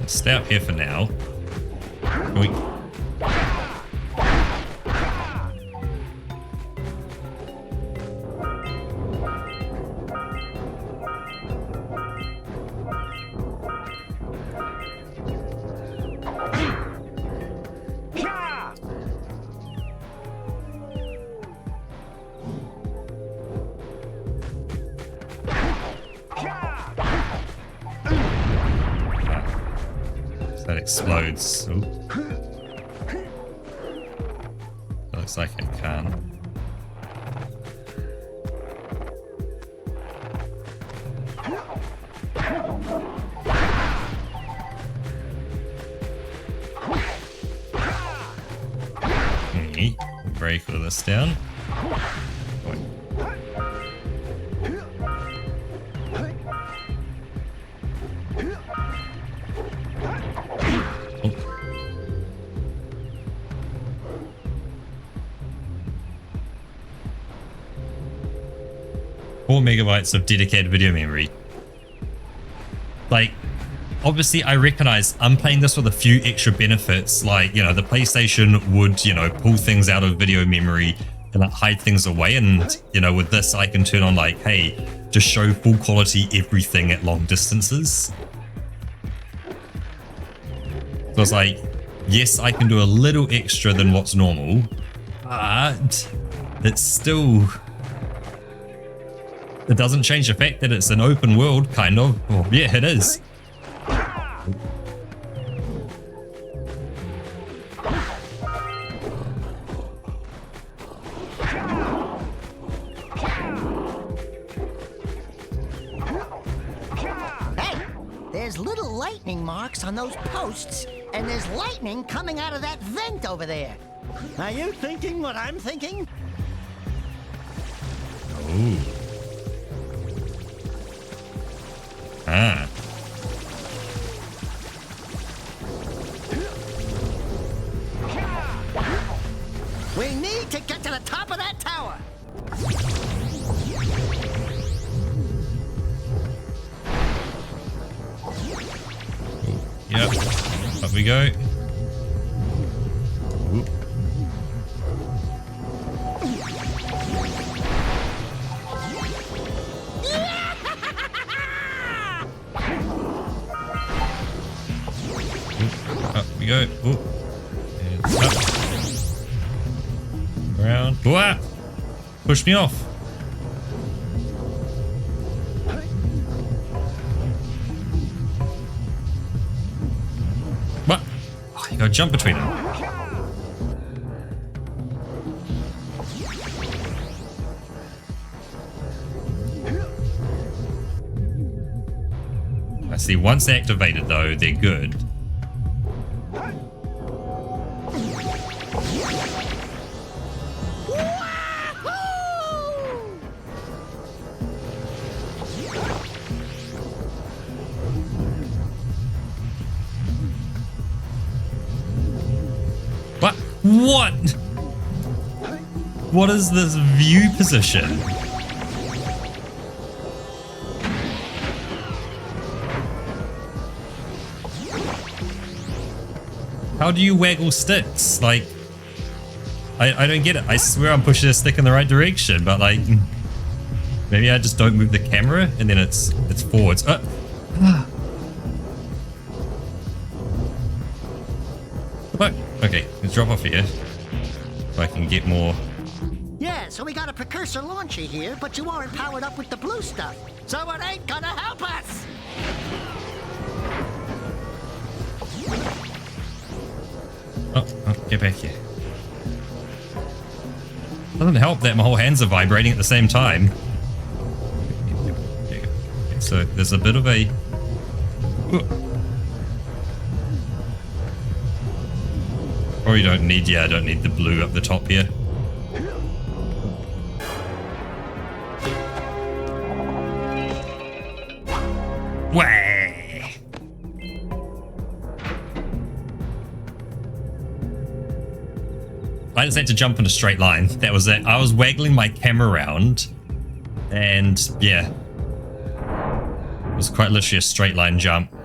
Let's stay up here for now. Yoink. That explodes. Ooh. Looks like it can. Break all this down. Oh. 4 megabytes of dedicated video memory. Like, obviously I recognize I'm playing this with a few extra benefits, like, you know, the PlayStation would, you know, pull things out of video memory and like, hide things away, and, you know, with this I can turn on like, hey, just show full quality everything at long distances. So it's like, yes, I can do a little extra than what's normal, but it's still... It doesn't change the fact that it's an open world, kind of. Well, yeah, it is. Hey, there's little lightning marks on those posts, and there's lightning coming out of that vent over there. Are you thinking what I'm thinking? Ooh. Ah. We need to get to the top of that tower. Yep. Up we go. Ooh. Up we go. Ooh. And up. Around. Whoa! Push me off. Go jump between them. I see, once they're activated though, they're good. What? What is this view position? How do you waggle sticks? Like, I don't get it. I swear I'm pushing a stick in the right direction, but like, maybe I just don't move the camera and then it's forwards. Okay, let's drop off here so I can get more. Yeah, so we got a precursor launcher here, but you aren't powered up with the blue stuff, so it ain't gonna help us! Oh, get back here. Doesn't help that my whole hands are vibrating at the same time. Okay, so there's a bit of a... Or you don't need, I don't need the blue up the top here. Way! I just had to jump in a straight line. That was it. I was waggling my camera around and yeah. It was quite literally a straight line jump.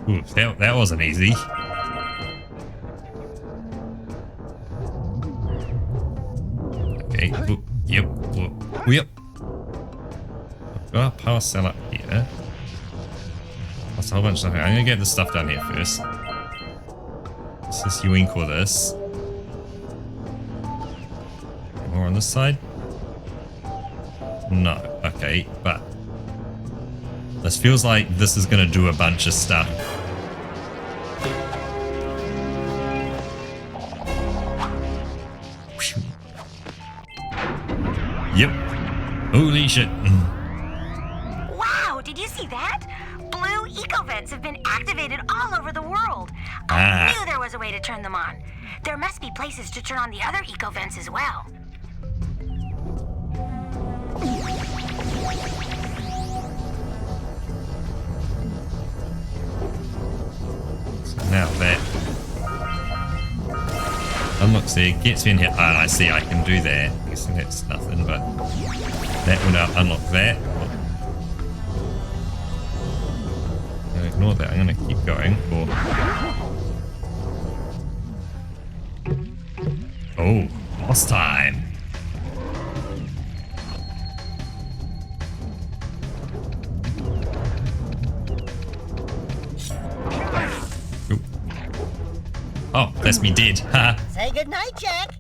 Ooh, that wasn't easy. Okay. Ooh, yep. Ooh, yep. I've got a power cell up here. That's a whole bunch of stuff. I'm gonna get this stuff down here first. Is this Yoink or this? More on this side? No. Okay, but this feels like this is gonna do a bunch of stuff. Yep. Holy shit. Wow, did you see that? Blue eco-vents have been activated all over the world. I knew there was a way to turn them on. There must be places to turn on the other eco-vents as well. So now that unlocks there, gets me in here. And I see I can do that. I guess that's nothing, but that will now unlock that. I'm gonna ignore that. I'm gonna keep going for. Oh, boss time. Oh, that's me dead. Haha. Say goodnight, Jack.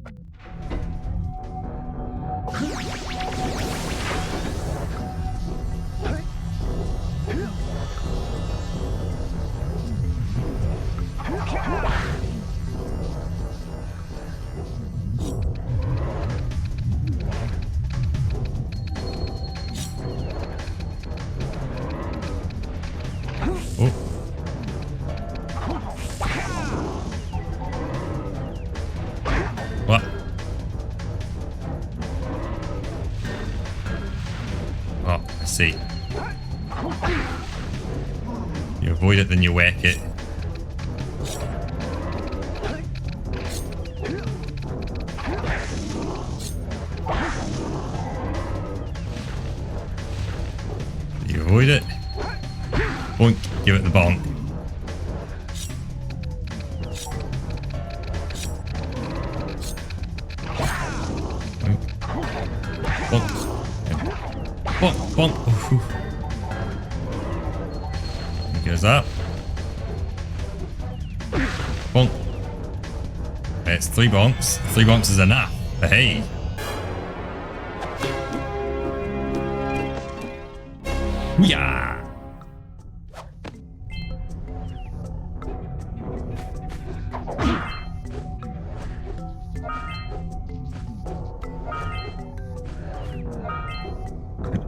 What? Oh, I see. You avoid it, then you whack it. Avoid it. Boink. Give it the bonk. Bonk. Bonk. Bonk. Ooh. It goes up. Bonk. It's 3 bonks. 3 bonks is enough. But hey. Yeah.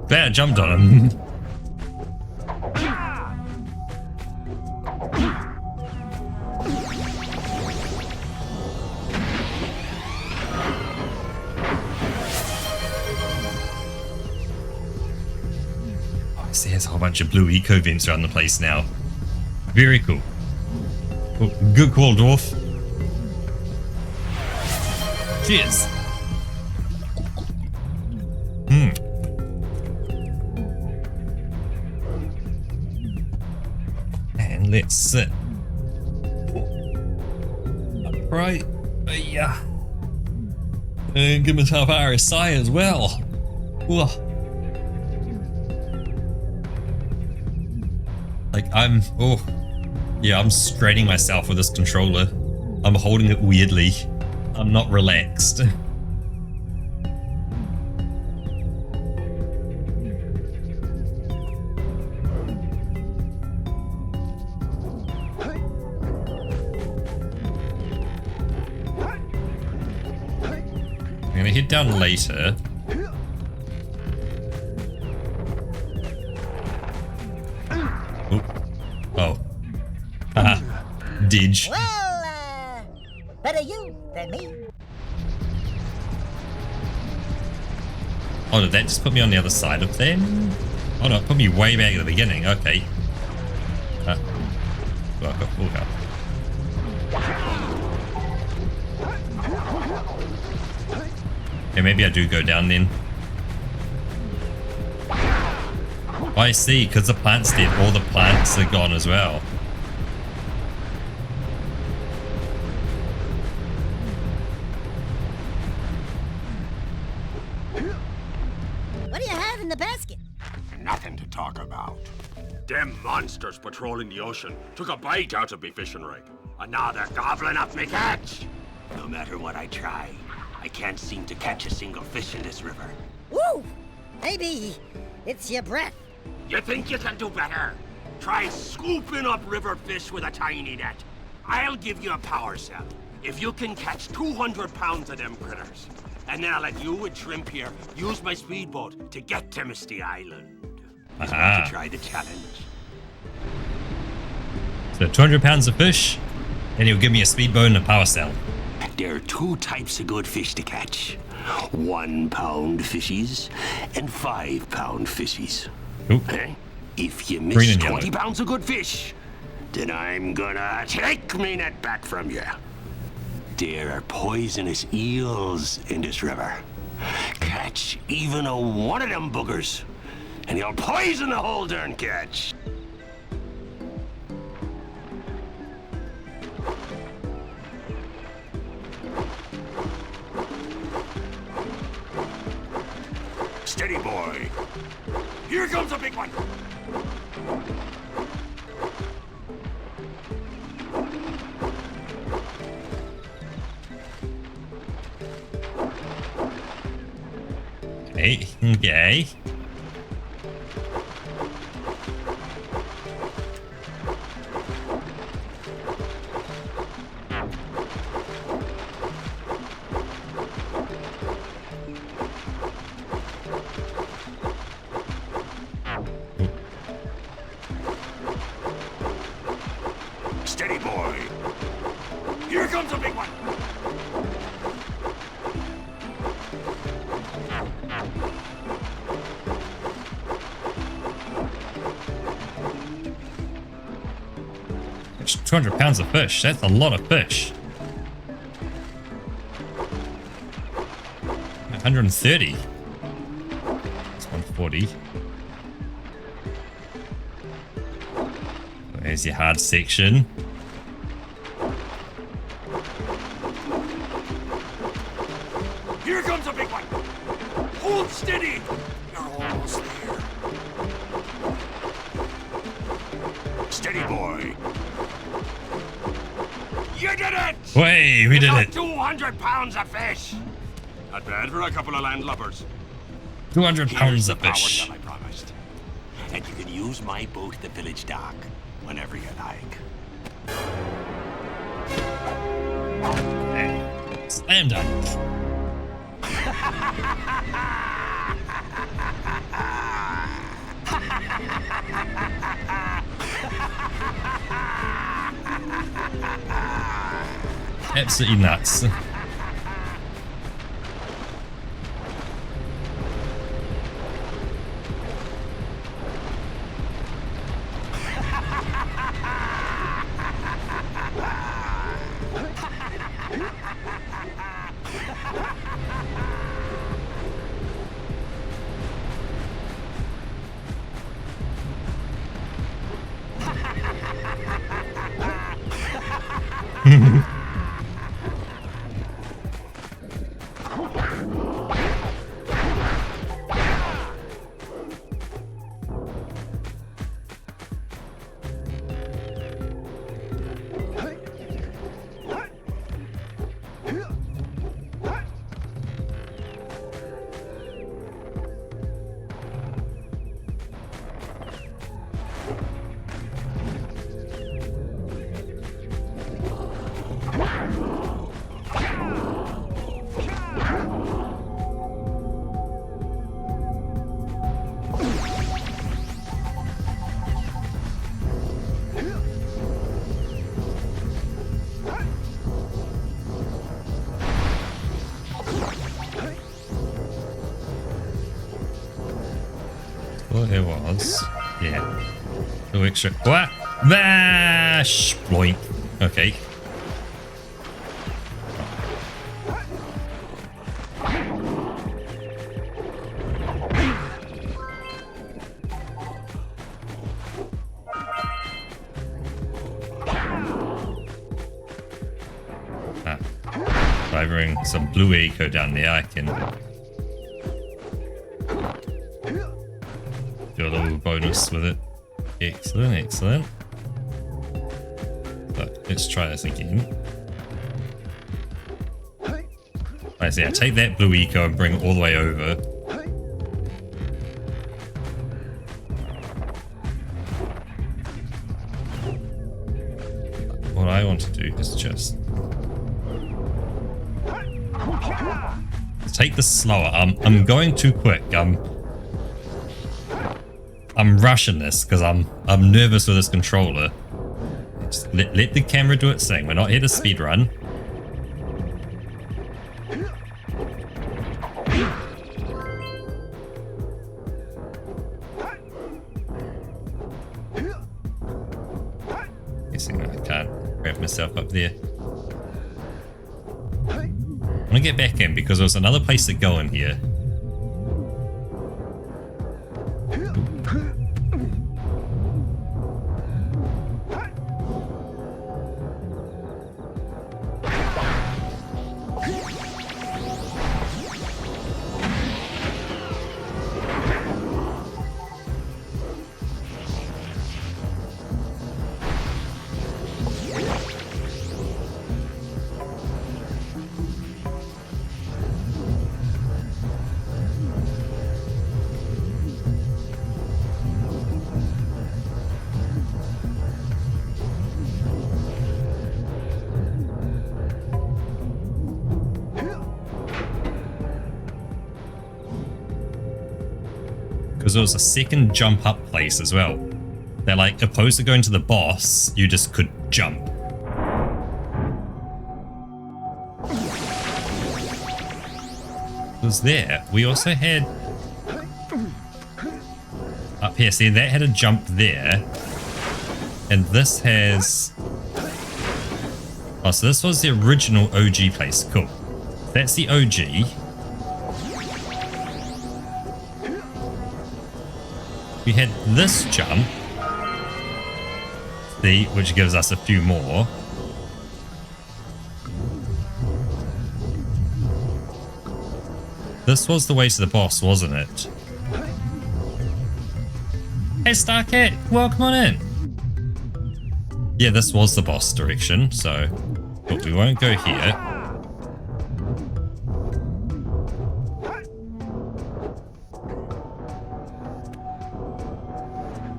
Glad I jumped on him. See, there's a whole bunch of blue eco vents around the place now. Very cool. Oh, good call, dwarf. Cheers. And let's sit. Upright. Yeah. And give myself RSI as well. Whoa. Like I'm straining myself with this controller. I'm holding it weirdly. I'm not relaxed. I'm gonna head down later. Oh. Haha. Didge. Well, better you than me. Oh, did that just put me on the other side of them? Oh no, it put me way back at the beginning. Okay. Well, I've got full health. Okay, maybe I do go down then. Oh, I see, because the plant's dead, all the plants are gone as well. What do you have in the basket? Nothing to talk about. Them monsters patrolling the ocean took a bite out of me fishing rig. And now they're gobbling up me catch. No matter what I try, I can't seem to catch a single fish in this river. Woo! Maybe it's your breath. You think you can do better? Try scooping up river fish with a tiny net. I'll give you a power cell if you can catch 200 pounds of them critters. And then I'll let you and Shrimp here use my speedboat to get to Misty Island. Just want to try the challenge. So 200 pounds of fish, and he'll give me a speedboat and a power cell. There are 2 types of good fish to catch. 1 pound fishies and 5 pound fishies. Okay? If you miss 20 pounds of good fish, then I'm gonna take me net back from you. There are poisonous eels in this river. Catch even one of them boogers, and you'll poison the whole darn catch. Steady, boy. Here comes a big one. Hey, okay. Steady, boy. Here comes a big one. It's 200 pounds of fish. That's a lot of fish. 130. It's 140. There's your hard section. Here comes a big one. Hold steady. You're almost there. Steady, boy. You did it! Way, we did it. 200 pounds of fish. Not bad for a couple of landlubbers. 200 pounds Here's of the power fish. that I promised. And you can use my boat at the village dock whenever you like. Okay. Slam dunk. Absolutely nuts. Well, it was. Yeah. No extra. What? Bash! Bloink. Okay. Ah. If I bring some blue eco down there, I can do a little bonus with it. Excellent, excellent. But let's try this again. I see, I take that blue eco and bring it all the way over. What I want to do is just take this slower. I'm going too quick. I'm rushing this because I'm nervous with this controller. Just let the camera do its thing. We're not here to speed run. Guessing I can't grab myself up there. I'm gonna get back in because there's another place to go in here. Because there was a second jump up place as well. That, like, opposed to going to the boss, you just could jump. It was there. We also had up here. See, that had a jump there, and this has. Oh, so this was the original OG place. Cool. That's the OG. We had this jump. See, which gives us a few more. This was the way to the boss, wasn't it? Hey Starcat, welcome on in. Yeah, this was the boss direction, so... But we won't go here.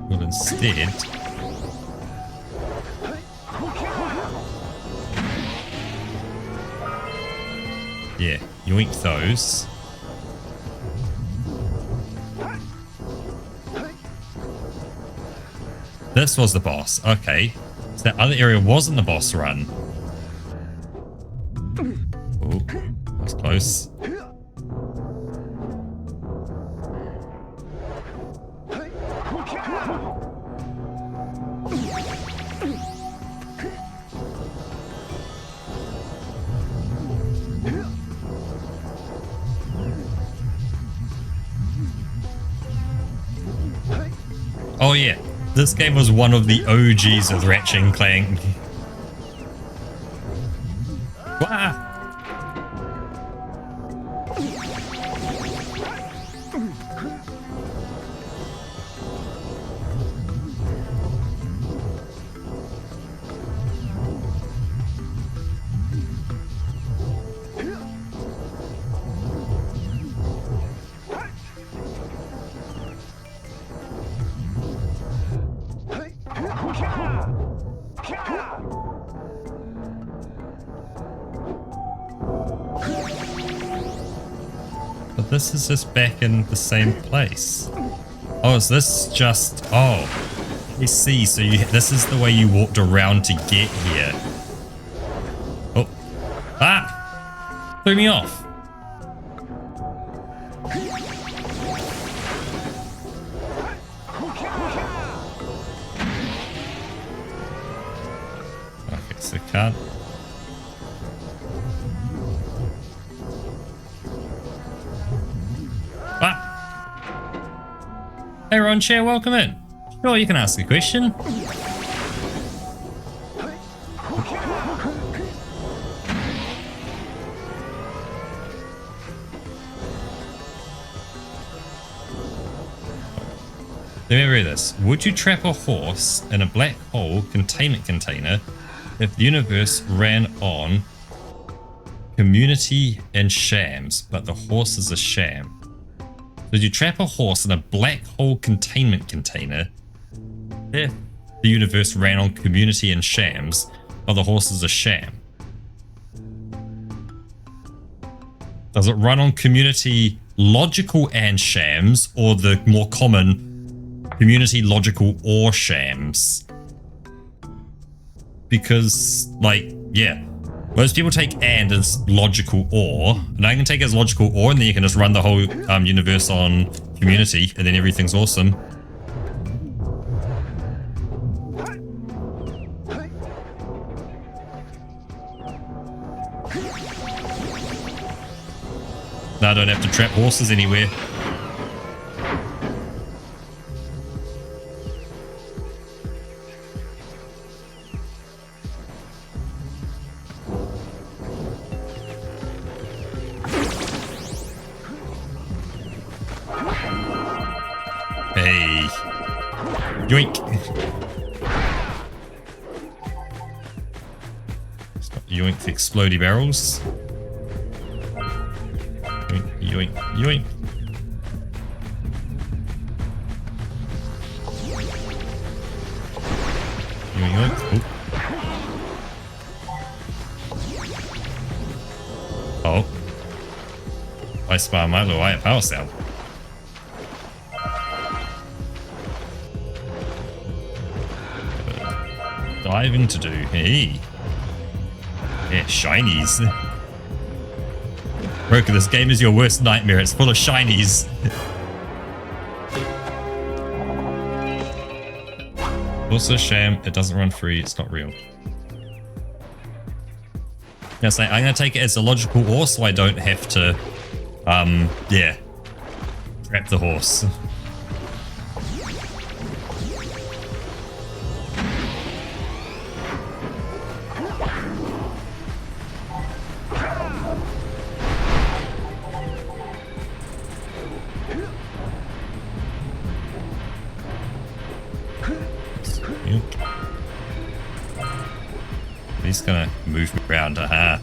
Well, instead... Yeah, yoink those. This was the boss. Okay. So that other area wasn't the boss run. Oh, that's close. Oh yeah. This game was one of the OGs of Ratchet and Clank. Wah! But this is just back in the same place. Oh, is this just... Oh, you see, so this is the way you walked around to get here. Oh. Ah! Threw me off. Okay, so can't... Hey Ron Chair, welcome in. Sure, you can ask a question. Let me read this. Would you trap a horse in a black hole containment container if the universe ran on community and shams, but the horse is a sham? Did you trap a horse in a black hole containment container if the universe ran on community and shams, but the horse is a sham? Does it run on community, logical, and shams, or the more common community, logical, or shams? Because, like, yeah. Most people take and as logical or, and I can take it as logical or, and then you can just run the whole universe on community, and then everything's awesome. Now I don't have to trap horses anywhere. Yoink! Yoink the explodey barrels. Yoink, yoink, yoink. Yoink, yoink. Oh. I spy my little iron power cell. Diving to do. Hey. Yeah, shinies. Roka, this game is your worst nightmare. It's full of shinies. Also a sham. It doesn't run free. It's not real. Yeah, so I'm going to take it as a logical or so I don't have to, yeah, trap the horse. He's gonna move me around, oh,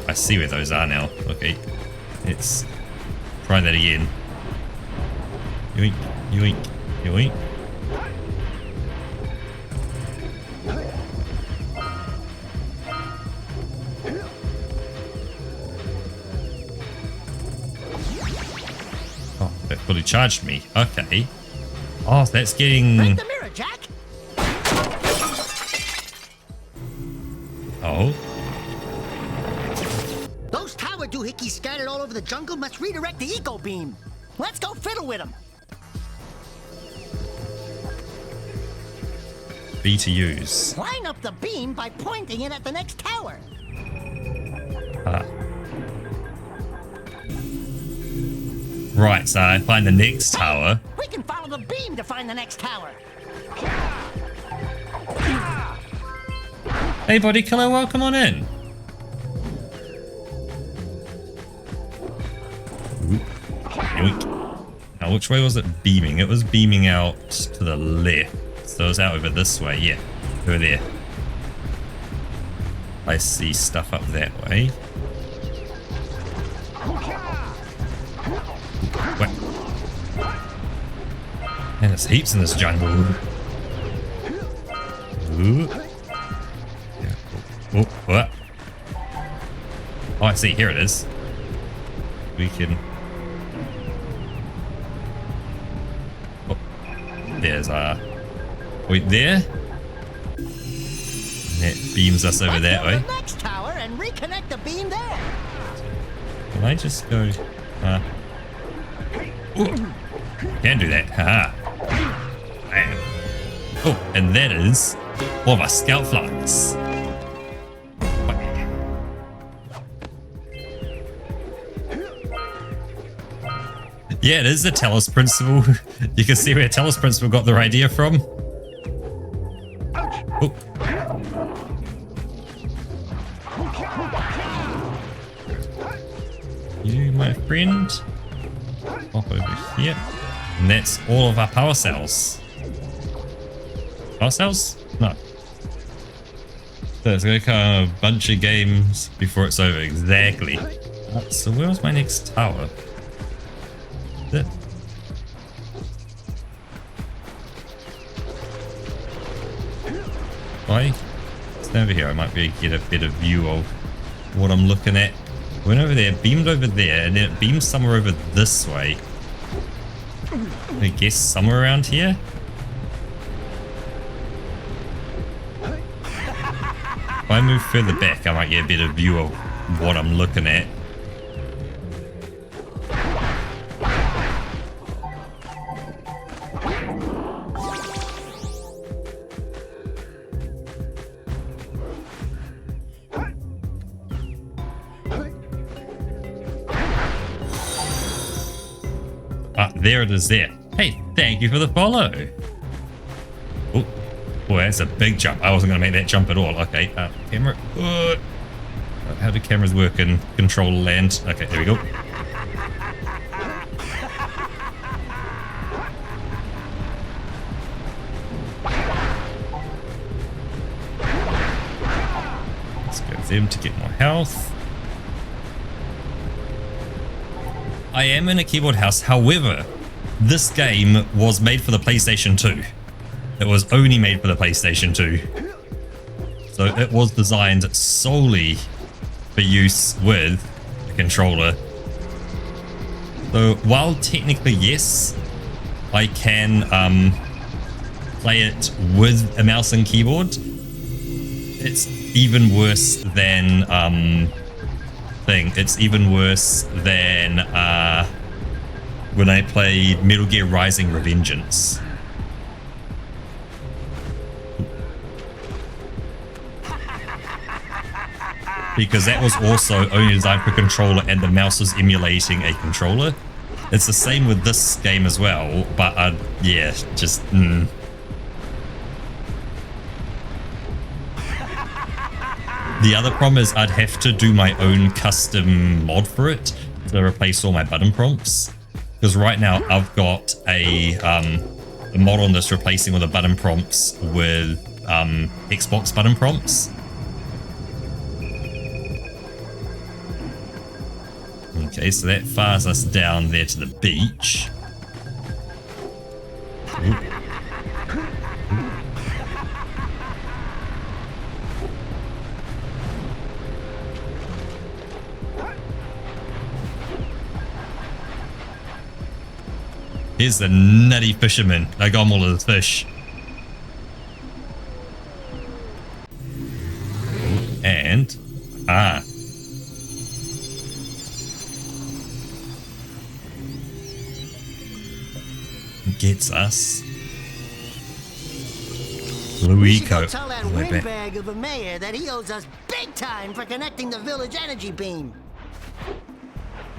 I see where those are now. Okay, let's try that again. Yoink, yoink, yoink. Oh, that fully charged me. Okay. Oh, that's getting... Break the mirror, Jack! Oh. Those tower doohickeys scattered all over the jungle must redirect the eco beam. Let's go fiddle with them. B to use. Line up the beam by pointing it at the next tower. Right, so I find the next tower. We can follow the beam to find the next tower. Hey, body killer, welcome on in. Yoink. Now, which way was it beaming? It was beaming out to the left. So it was out over this way. Yeah, over there. I see stuff up that way. What? And there's heaps in this jungle. Ooh. Yeah. Oh, what? Oh, I see. Here it is. We can... Oh, there's wait, there? And that beams us over that way. The next tower and reconnect the beam there. Can I just go... Ooh. Can do that. Haha. Bam. Oh, and that is all of our scout flies. Yeah, it is the Talos Principle. You can see where Talos Principle got their idea from. Oh. You, my friend. Pop over here. And that's all of our power cells. Power cells? No. So it's going to come a bunch of games before it's over. Exactly. So where was my next tower? Is it? Why? Stand over here. I might be able to get a better view of what I'm looking at. Went over there, beamed over there, and then it beamed somewhere over this way. I guess somewhere around here? If I move further back, I might get a better view of what I'm looking at. There it is there. Hey, thank you for the follow. Oh, boy, that's a big jump. I wasn't going to make that jump at all. Okay, camera. How do cameras work in Control Land? Okay, there we go. Let's go with them to get more health. I am in a keyboard house, however, this game was made for the PlayStation 2. It was only made for the PlayStation 2. So it was designed solely for use with a controller. So while technically, yes, I can play it with a mouse and keyboard, it's even worse than... It's even worse than when I played Metal Gear Rising Revengeance. Because that was also only designed for a controller and the mouse was emulating a controller. It's the same with this game as well, but yeah, just... The other problem is I'd have to do my own custom mod for it to replace all my button prompts. Because right now I've got a the mod on this replacing all the button prompts with Xbox button prompts. Okay, so that fires us down there to the beach. Ooh. Here's the nutty fisherman. I got him all of the fish. And gets us Luico. Tell that windbag of a mayor that he owes us big time for connecting the village energy beam.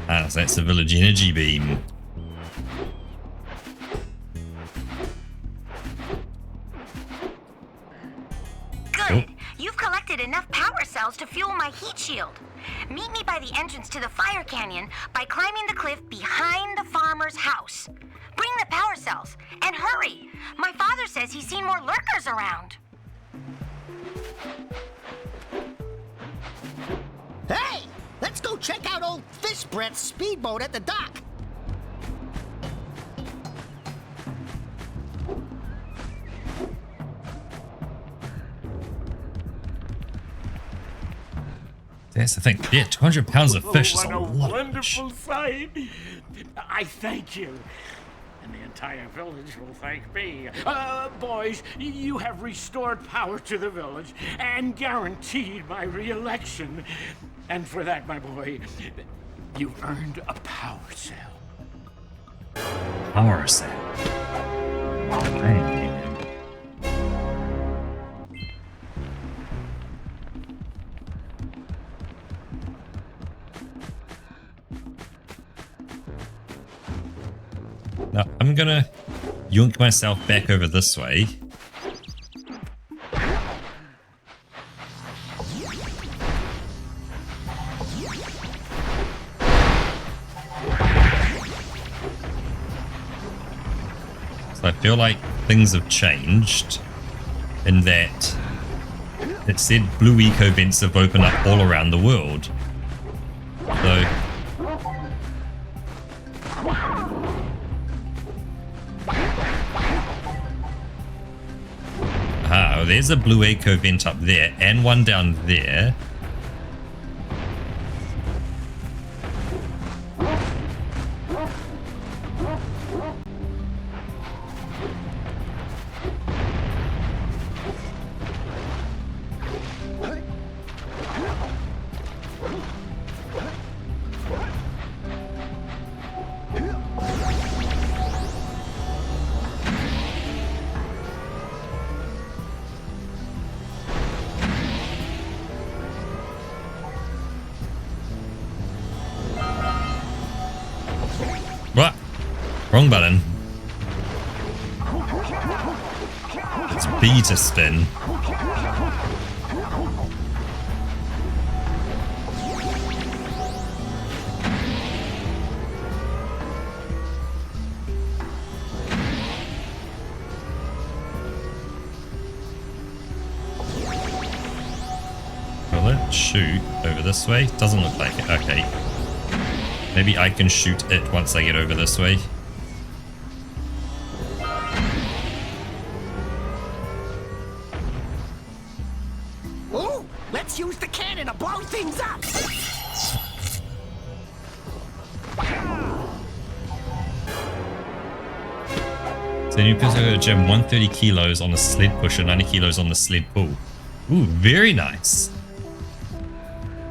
Ah, so that's the village energy beam. Good. You've collected enough power cells to fuel my heat shield. Meet me by the entrance to the fire canyon by climbing the cliff behind the farmer's house. Bring the power cells, and hurry! My father says he's seen more lurkers around. Hey! Let's go check out old Fish Brett's speedboat at the dock. That's the thing. Yeah, 200 pounds of fish is a lot. What a wonderful sight! I thank you. And the entire village will thank me. Boys, you have restored power to the village and guaranteed my re-election. And for that, my boy, you've earned a power cell. Power cell. Dang. Now, I'm gonna yoink myself back over this way. So I feel like things have changed in that it said blue eco vents have opened up all around the world. So there's a blue eco vent up there and one down there. What? Wrong button. It's B to spin. Will it shoot over this way? Doesn't look like it. Okay. Maybe I can shoot it once I get over this way. Oh, let's use the cannon to blow things up. So you can go to gym 130 kilos on the sled pusher, 90 kilos on the sled pull. Ooh, very nice.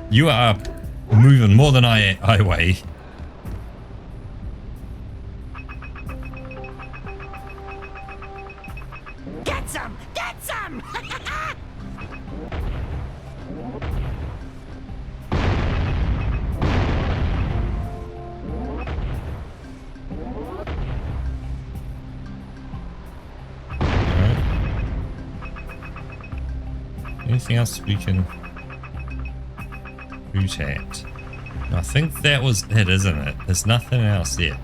You are moving more than I weigh. Get some! Get some! Anything else we can shoot at? I think that was it, isn't it? There's nothing else yet.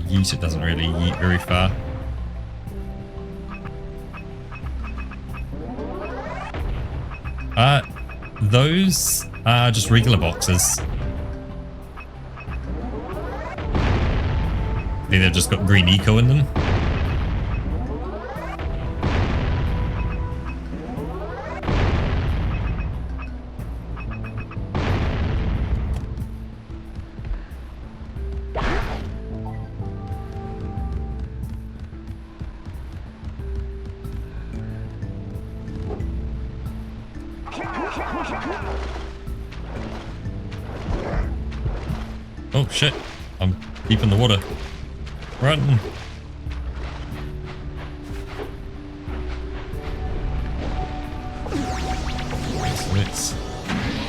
yeet, it doesn't really yeet very far. Those are just regular boxes. I think they've just got green eco in them. Oh shit, I'm deep in the water. Run! So let's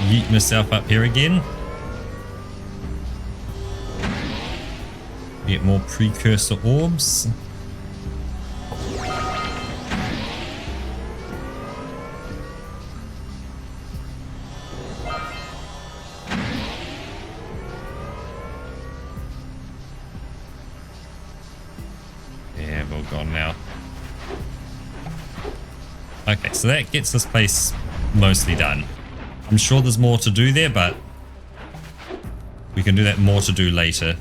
yeet myself up here again. Get more precursor orbs. Gone now. Okay, so that gets this place mostly done. I'm sure there's more to do there, but we can do that more to do later.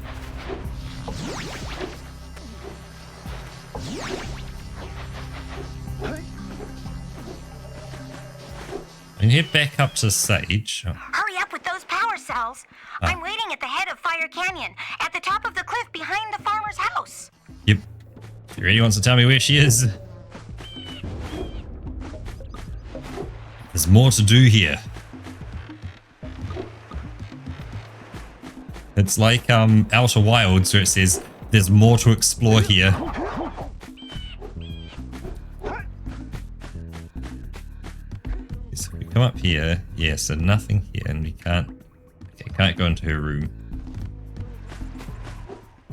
And head back up to Sage. Oh. Hurry up with those power cells. I'm waiting at the head of Fire Canyon, at the top of the cliff behind the farmer's house. Yep. He really wants to tell me where she is. There's more to do here. It's like Outer Wilds, where it says there's more to explore here. So we come up here. Yeah, so nothing here, and we can't. Okay, can't go into her room.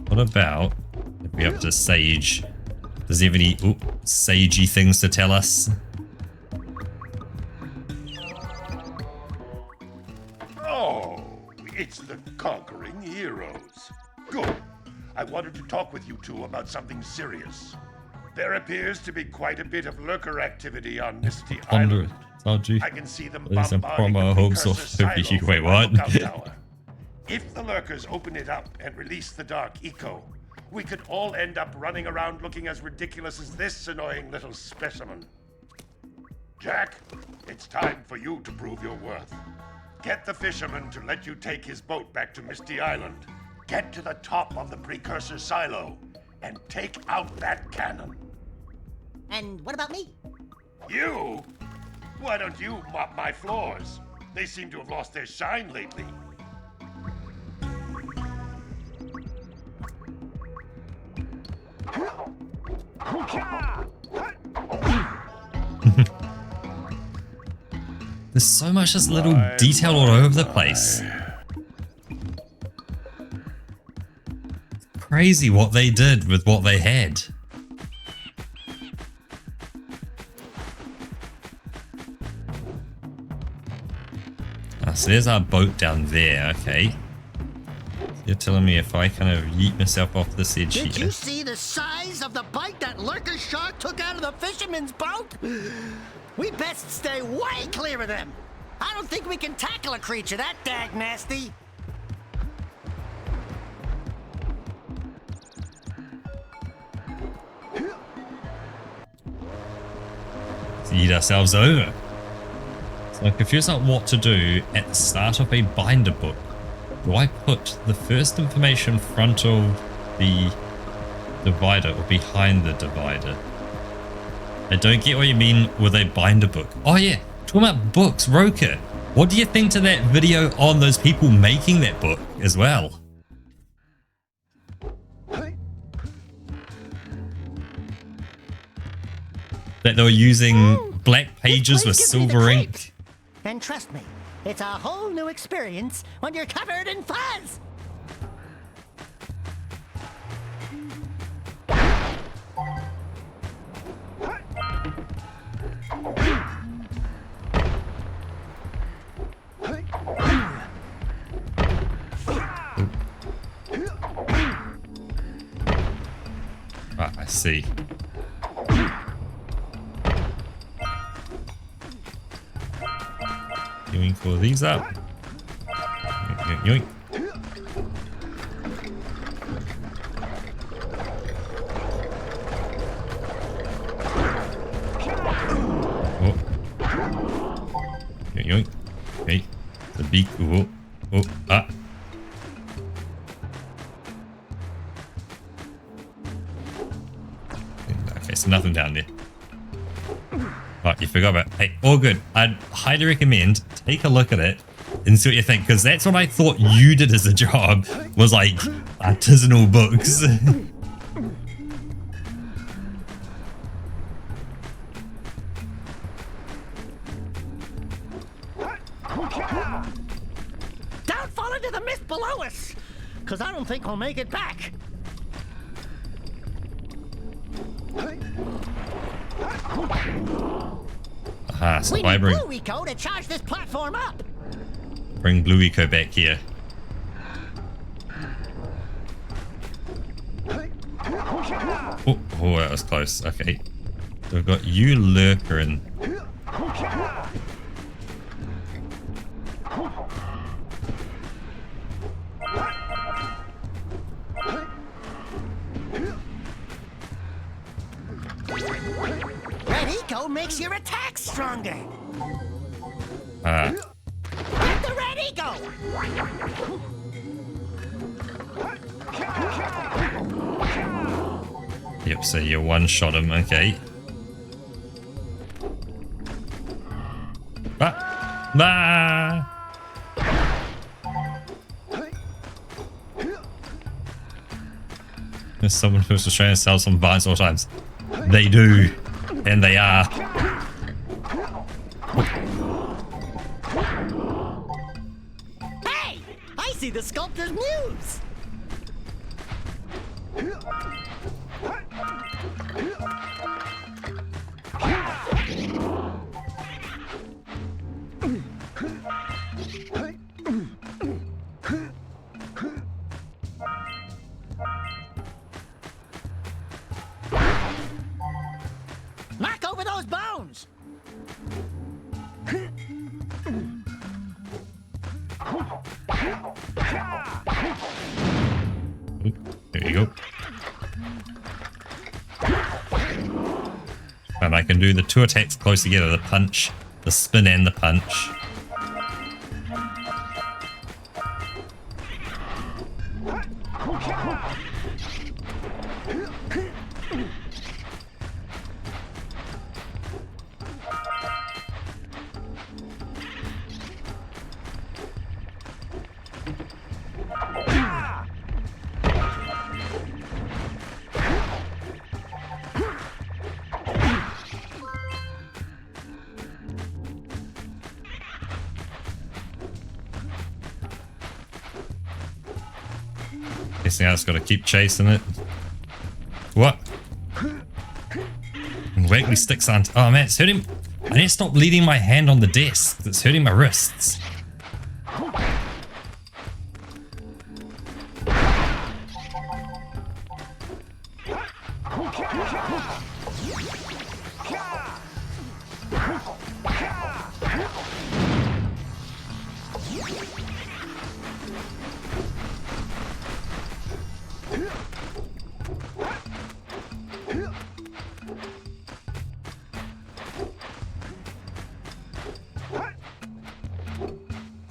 What about if we up to Sage? Does he have any sagey things to tell us? Oh, it's the conquering heroes. Good. I wanted to talk with you two about something serious. There appears to be quite a bit of lurker activity on Misty Island. I can see them bombarding the precursor silo. Wait, what? If the lurkers open it up and release the dark eco, we could all end up running around looking as ridiculous as this annoying little specimen. Jack, it's time for you to prove your worth. Get the fisherman to let you take his boat back to Misty Island. Get to the top of the precursor silo and take out that cannon. And what about me? You? Why don't you mop my floors? They seem to have lost their shine lately. There's so much just little detail all over the place. Crazy what they did with what they had. So there's our boat down there, okay. You're telling me if I kind of yeet myself off this edge here. Did you see the size of the bite that lurker shark took out of the fisherman's boat? We best stay way clear of them. I don't think we can tackle a creature that dag nasty. Let's eat ourselves over. So I'm confused on what to do at the start of a binder book. Do I put the first information in front of the divider or behind the divider? I don't get what you mean with a binder book. Oh yeah, talking about books, Roker. What do you think to that video on those people making that book as well? That they were using black pages with silver ink. And trust me, it's a whole new experience when you're covered in fuzz. see. Yoink all these up. Yoink, yoink, yoink. Oh. Yoink, yoink. Okay. The beak. Oh. Oh. Ah. Okay, so nothing down there. Oh, you forgot about it. Hey, all good. I'd highly recommend take a look at it and see what you think, because that's what I thought you did as a job, was like artisanal books. Don't fall into the mist below us, because I don't think we'll make it back. Aha, so We I need bring... Blue Eco to charge this platform up. Bring Blue Eco back here. Oh, oh, that was close. Okay. So we've got you, Lurker, and... Red Eco makes your attack stronger. Ah. Get the Red Eco! Yep, so you one-shot him. Okay. Ah! Ah! There's someone who's trying to sell some vines all times. They do. And they are. Hey! I see the sculptor's muse! Knock over those bones! There you go. And I can do the two attacks close together, the punch, the spin and the punch. Guessing I just gotta keep chasing it. What? Wiggly sticks aren't. Oh man, it's hurting. I need to stop leaning my hand on the desk. It's hurting my wrists.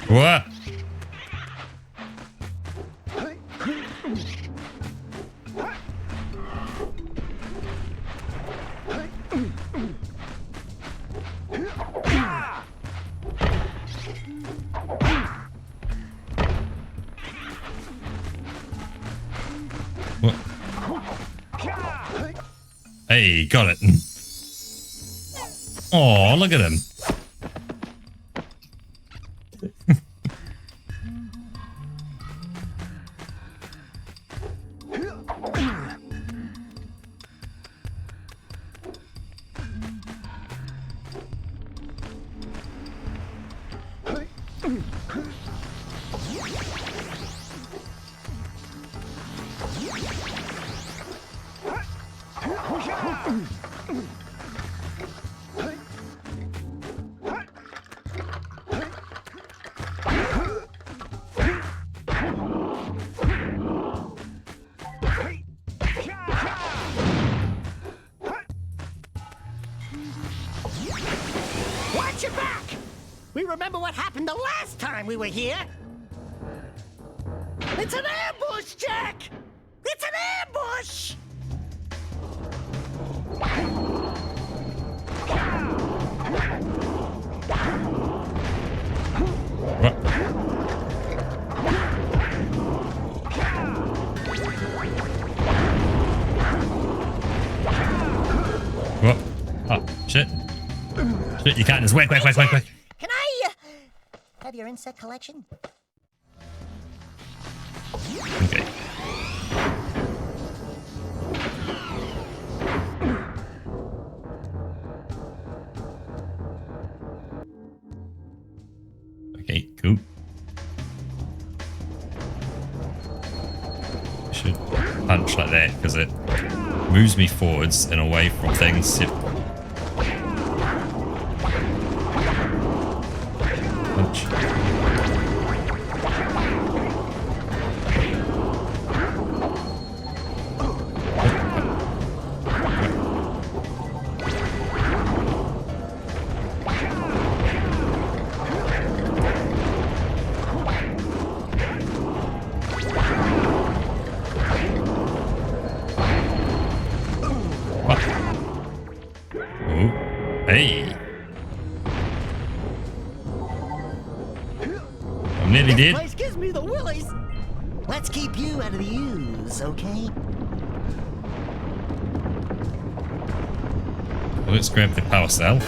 What? What? Hey, got it. Oh, look at him. Watch your back! We remember what happened the last time we were here. It's an ambush, Jack! It's an ambush! What? What? Oh, shit. Shit, you can't just whack. Can I, have your insect collection? Okay. Okay, cool. I should punch like that because it moves me forwards and away from things. Yep. Punch. Hey. I'm nearly dead. This place gives me the willies. Let's keep you out of the ooze, okay? Well, let's grab the power cell.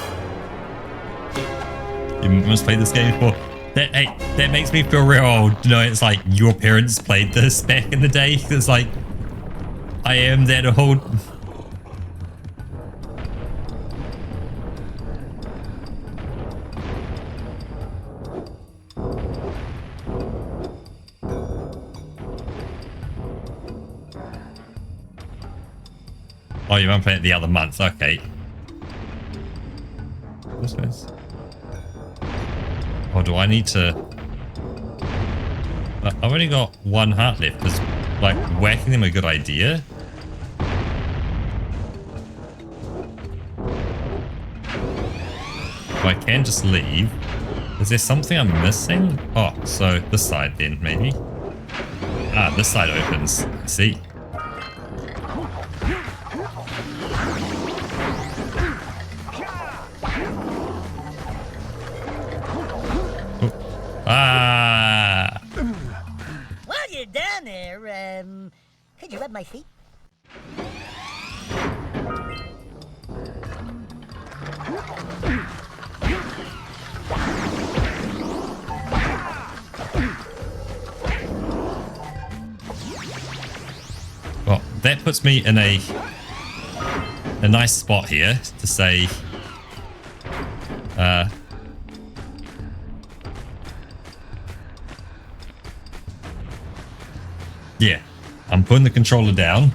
You must play this game before. That makes me feel real old. You know, it's like your parents played this back in the day. It's like I am that old. Oh, you won't play it the other month. Okay. What's this? Oh, do I need to... I've only got one heart left. Is, like, whacking them a good idea? Well, I can just leave. Is there something I'm missing? Oh, so this side then, maybe? Ah, this side opens. I see. Ah! While you're down there, could you rub my feet? Well, that puts me in a nice spot here to say, yeah, I'm putting the controller down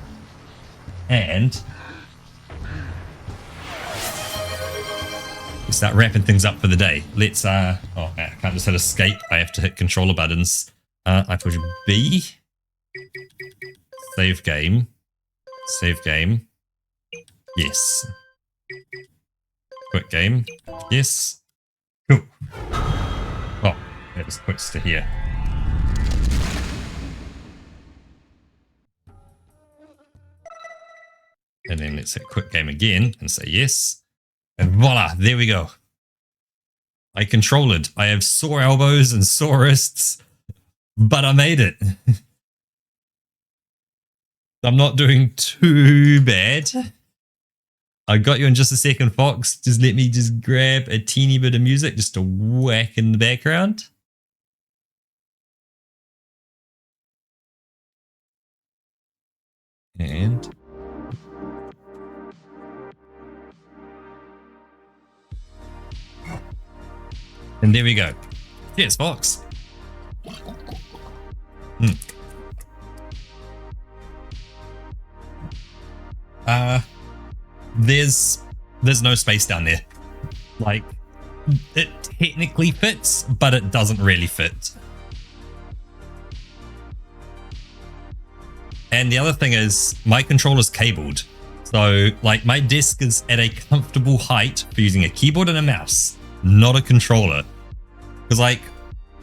and we start wrapping things up for the day. Let's, oh, I can't just hit escape. I have to hit controller buttons. I push B. Save game. Save game. Yes. Quit game. Yes. Cool. Oh, that just quits to here. And then let's hit quit game again and say yes. And voila, there we go. I control it. I have sore elbows and sore wrists, but I made it. I'm not doing too bad. I got you in just a second, Fox. Just let me just grab a teeny bit of music just to whack in the background. And there we go. Cheers, Fox. there's no space down there. Like, it technically fits, but it doesn't really fit. And the other thing is, my controller's cabled. So, like, my desk is at a comfortable height for using a keyboard and a mouse, not a controller. Because, like,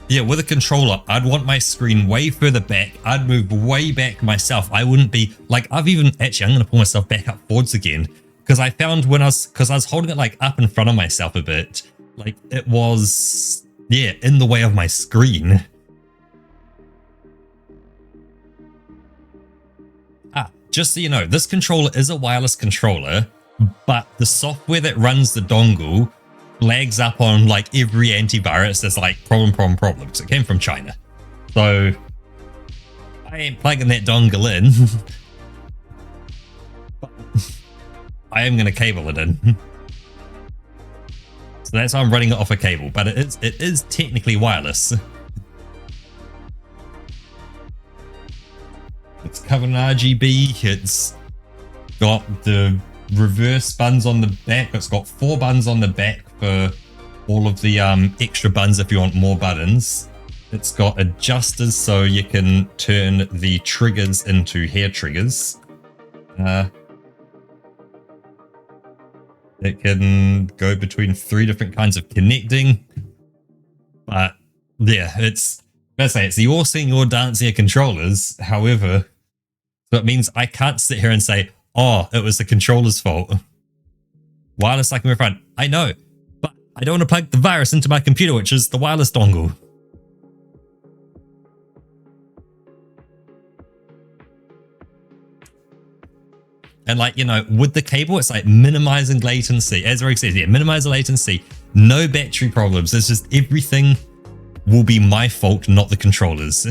yeah, with a controller, I'd want my screen way further back. I'd move way back myself. I wouldn't be, like, I'm going to pull myself back up forwards again. Because I found because I was holding it, like, up in front of myself a bit, like, it was, yeah, in the way of my screen. Just so you know, this controller is a wireless controller, but the software that runs the dongle flags up on like every antivirus as like problem, because it came from China. So I ain't plugging that dongle in. But I am going to cable it in. So that's why I'm running it off a cable, but it is technically wireless. It's covered in RGB. It's got the reverse buttons on the back. It's got 4 buttons on the back for all of the extra buttons if you want more buttons. It's got adjusters so you can turn the triggers into hair triggers. It can go between 3 different kinds of connecting. But yeah, it's the all singing or dancing controllers. However, so it means I can't sit here and say, oh, it was the controller's fault. Wireless like my friend. I know, but I don't want to plug the virus into my computer, which is the wireless dongle. And like, you know, with the cable, it's like minimizing latency. As Rick says, yeah, minimize the latency. No battery problems. It's just everything will be my fault, not the controllers.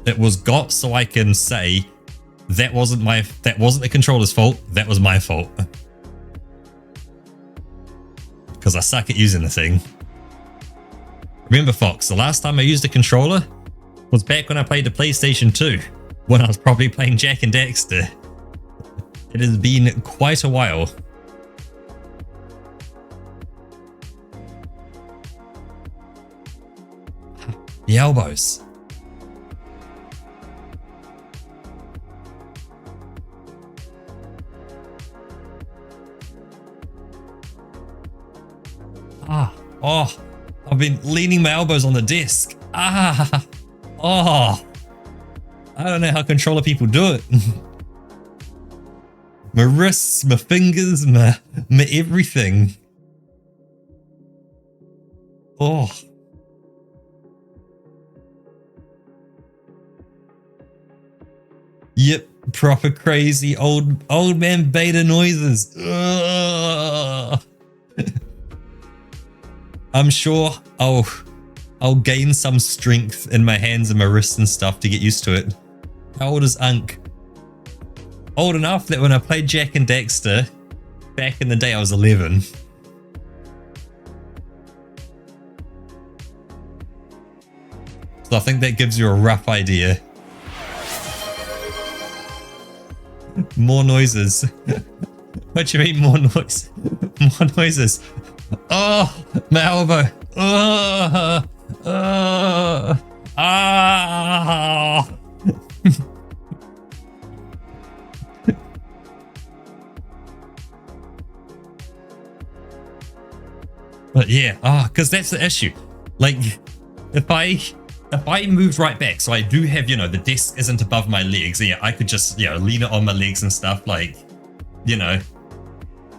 It was got so I can say that wasn't the controller's fault, that was my fault. Because I suck at using the thing. Remember, Fox, the last time I used a controller was back when I played the PlayStation 2, when I was probably playing Jak and Daxter. It has been quite a while. The elbows. Oh, I've been leaning my elbows on the desk. Oh, I don't know how controller people do it. My wrists, my fingers, my everything. Oh. Yep, proper crazy old man beta noises. I'm sure I'll gain some strength in my hands and my wrists and stuff to get used to it. How old is Unk? Old enough that when I played Jak and Daxter back in the day I was 11. So I think that gives you a rough idea. More noises. What do you mean more noise? More noises. Oh, my elbow. But yeah, because that's the issue. Like, if I moved right back, so I do have, you know, the desk isn't above my legs. Yeah, I could just, you know, lean it on my legs and stuff. Like, you know,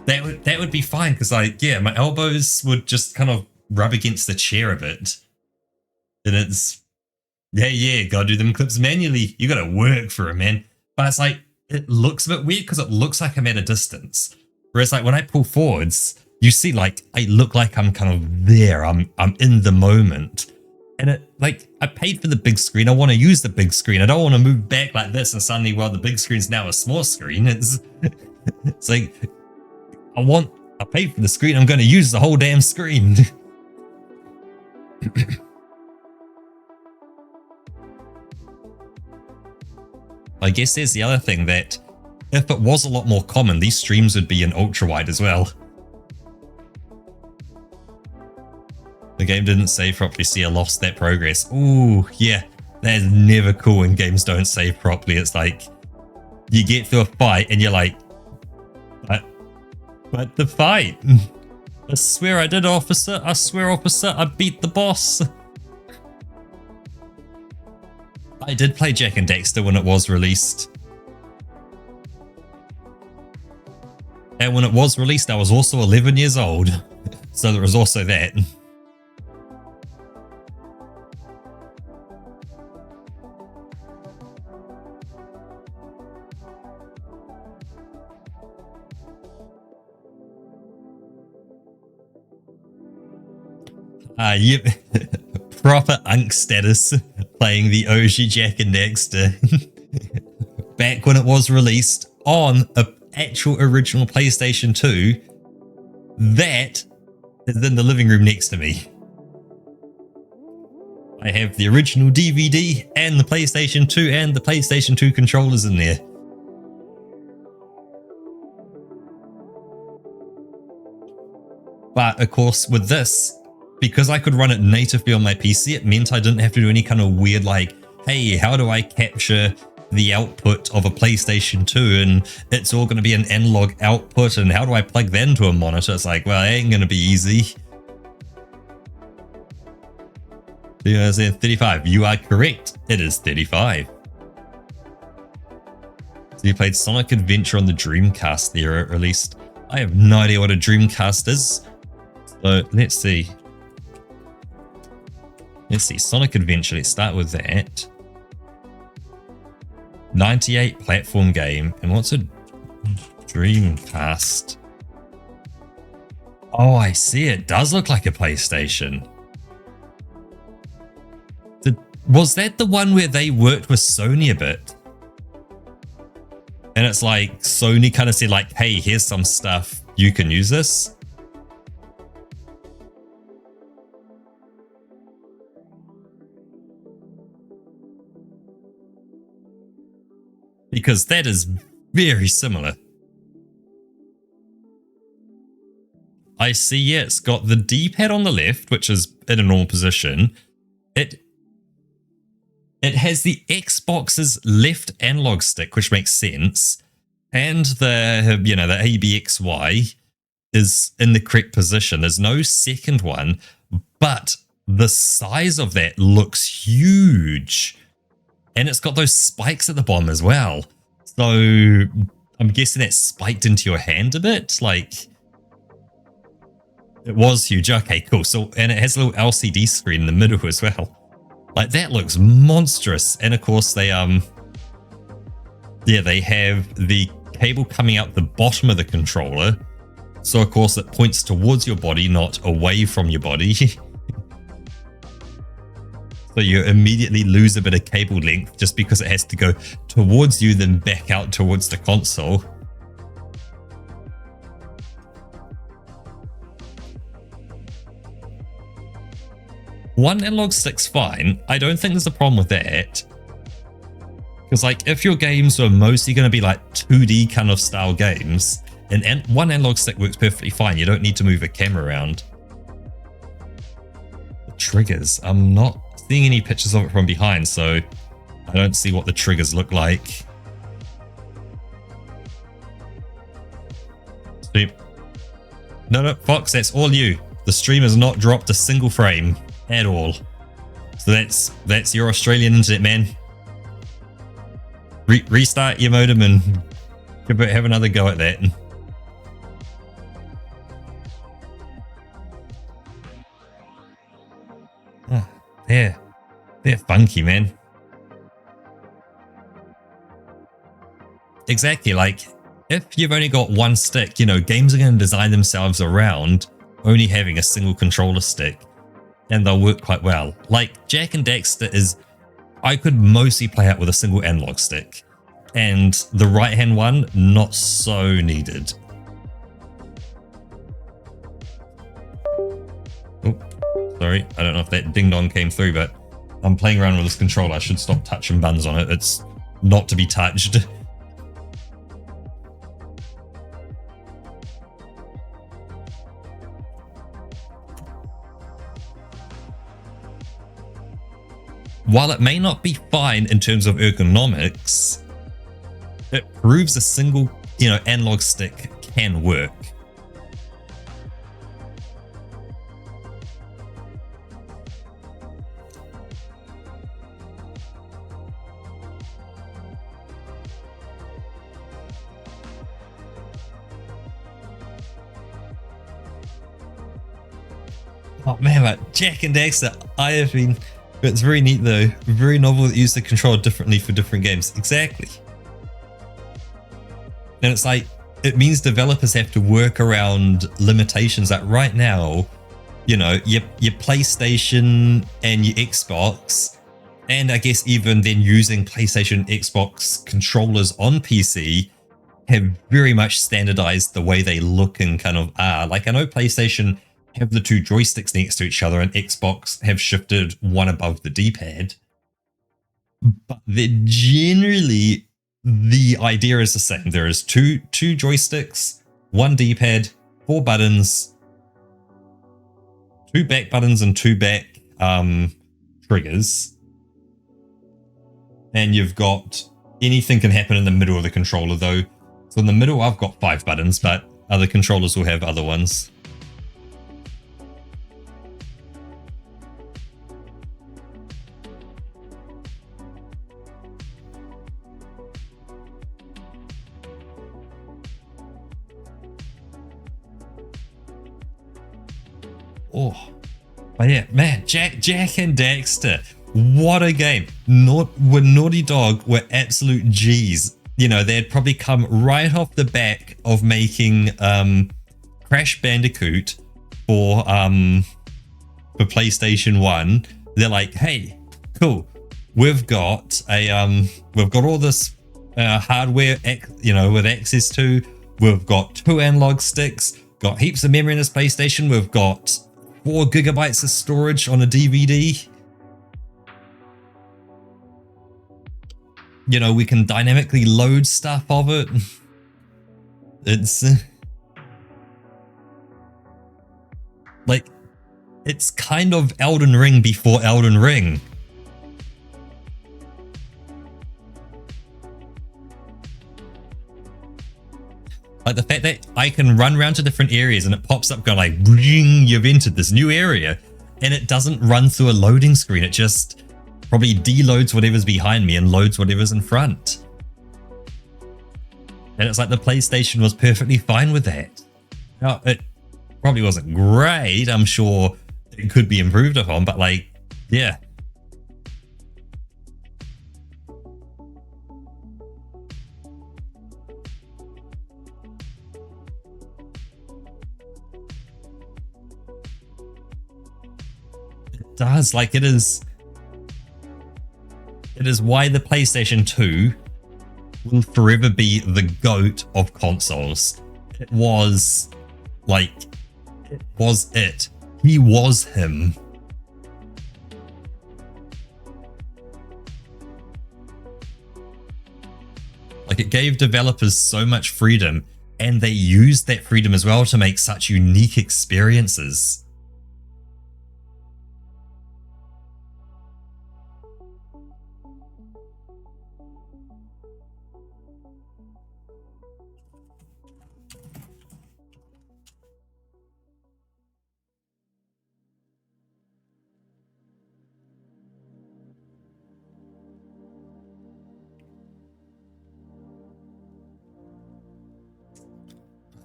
that would be fine because, like, yeah, my elbows would just kind of rub against the chair a bit. And it's, yeah, gotta do them clips manually. You gotta work for it, man. But it's like, it looks a bit weird because it looks like I'm at a distance. Whereas, like, when I pull forwards, you see, like, I look like I'm kind of there. I'm in the moment. And it, like, I paid for the big screen. I want to use the big screen. I don't want to move back like this and suddenly, well, the big screen's now a small screen. It's like, I paid for the screen. I'm going to use the whole damn screen. I guess there's the other thing that if it was a lot more common, these streams would be in ultra-wide as well. The game didn't save properly, see I lost that progress. Ooh, yeah, that is never cool when games don't save properly. It's like, you get through a fight and you're like, but the fight. I swear I did, officer. I swear, officer, I beat the boss. I did play Jak and Daxter when it was released. And when it was released, I was also 11 years old. So there was also that. Yep. Proper unk status playing the OG Jak and Daxter. Back when it was released on an actual original PlayStation 2. That is in the living room next to me. I have the original DVD and the PlayStation 2 and the PlayStation 2 controllers in there. But of course with this, because I could run it natively on my PC, it meant I didn't have to do any kind of weird like, hey, how do I capture the output of a PlayStation 2 and it's all going to be an analog output and how do I plug that into a monitor? It's like, well, it ain't going to be easy. Yeah, 35. You are correct. It is 35. So you played Sonic Adventure on the Dreamcast there, at least. I have no idea what a Dreamcast is. So let's see. Let's see, Sonic Adventure, let's start with that. 98 platform game, and what's a Dreamcast? Oh, I see, it does look like a PlayStation. Was that the one where they worked with Sony a bit? And it's like, Sony kind of said like, hey, here's some stuff, you can use this? Because that is very similar. I see, yeah, it's got the D-pad on the left, which is in a normal position. It has the Xbox's left analog stick, which makes sense. And the, you know, the ABXY is in the correct position. There's no second one, but the size of that looks huge. And it's got those spikes at the bottom as well. So I'm guessing that spiked into your hand a bit. Like, it was huge. Okay, cool. So, and it has a little LCD screen in the middle as well. Like, that looks monstrous. And of course they, yeah, they have the cable coming out the bottom of the controller. So of course it points towards your body, not away from your body. So you immediately lose a bit of cable length just because it has to go towards you, then back out towards the console. One analog stick's fine. I don't think there's a problem with that. Because like, if your games are mostly going to be like 2D kind of style games, and one analog stick works perfectly fine. You don't need to move a camera around. The triggers. I'm not seeing any pictures of it from behind, so I don't see what the triggers look like. Sweet. No, Fox, that's all you. The stream has not dropped a single frame at all. So that's your Australian internet, man. Restart your modem and have another go at that. Oh, they're funky, man. Exactly, like, if you've only got one stick, you know, games are going to design themselves around only having a single controller stick, and they'll work quite well. Like, Jak and Daxter is, I could mostly play out with a single analog stick, and the right-hand one, not so needed. Oh, sorry, I don't know if that ding-dong came through, but I'm playing around with this controller. I should stop touching buttons on it. It's not to be touched. while it may not be fine in terms of ergonomics, it proves a single, analog stick can work. Oh man, but Jak and Daxter, it's very neat though. Very novel that use the controller differently for different games. Exactly. And it's like, it means developers have to work around limitations that right now, your PlayStation and your Xbox, and I guess even then using PlayStation, Xbox controllers on PC have very much standardized the way they look and kind of are. Like I know PlayStation have the two joysticks next to each other and Xbox have shifted one above the D-pad. But they're generally, the idea is the same. There is two joysticks, one D-pad, 4 buttons, 2 back buttons and 2 back triggers. And you've got, anything can happen in the middle of the controller though. So in the middle I've got 5 buttons, but other controllers will have other ones. Oh, but yeah, man, Jak and Daxter, what a game. Naughty Dog were absolute G's. They'd probably come right off the back of making Crash Bandicoot for PlayStation 1. They're like, hey, cool, we've got all this hardware, with access to. We've got 2 analog sticks, got heaps of memory in this PlayStation. We've got 4 gigabytes of storage on a DVD. We can dynamically load stuff of it. It's like, it's kind of Elden Ring before Elden Ring. Like the fact that I can run around to different areas and it pops up going like, ring, you've entered this new area, and it doesn't run through a loading screen. It just probably deloads whatever's behind me and loads whatever's in front. And it's like the PlayStation was perfectly fine with that. Now, it probably wasn't great. I'm sure it could be improved upon, but like, yeah. Does, like, it is why the PlayStation 2 will forever be the GOAT of consoles. It was it. He was him. Like, it gave developers so much freedom, and they used that freedom as well to make such unique experiences.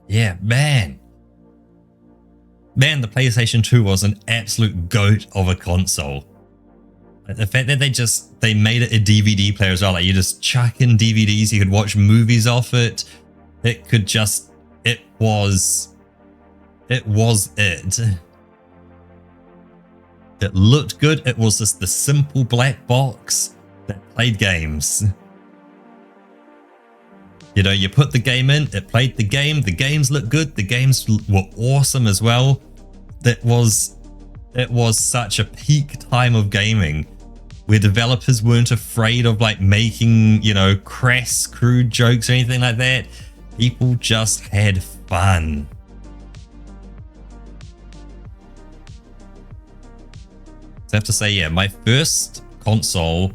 Yeah, man, the PlayStation 2 was an absolute GOAT of a console. Like the fact that they made it a DVD player as well. Like, you just chuck in DVDs, you could watch movies off it. It was it. It looked good. It was just the simple black box that played games. You put the game in, it played the games looked good, the games were awesome as well. It was such a peak time of gaming where developers weren't afraid of like making, crass, crude jokes or anything like that. People just had fun. So I have to say, yeah, my first console.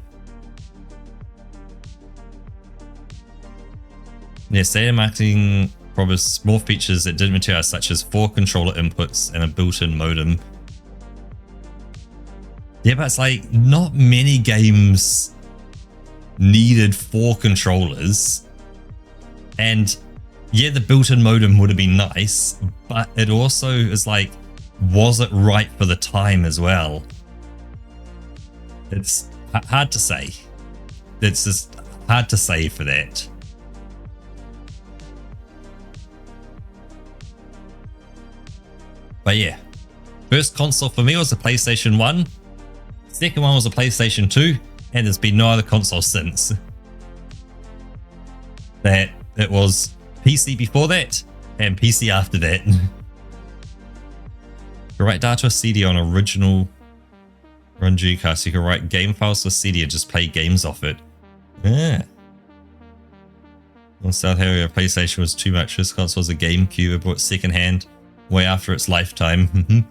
Yeah, stated marketing promised more features that didn't materialize, such as 4 controller inputs and a built-in modem. Yeah, but it's like not many games needed 4 controllers. And yeah, the built-in modem would have been nice, but it also is like, was it right for the time as well? It's hard to say. It's just hard to say for that. But yeah, first console for me was the PlayStation 1. Second one was the PlayStation 2, and there's been no other console since. That it was PC before that, and PC after that. You write data to CD on original run Gcast. You can write game files to CD and just play games off it. Yeah. On South Area, PlayStation was too much. This console was a GameCube. It bought secondhand way after its lifetime.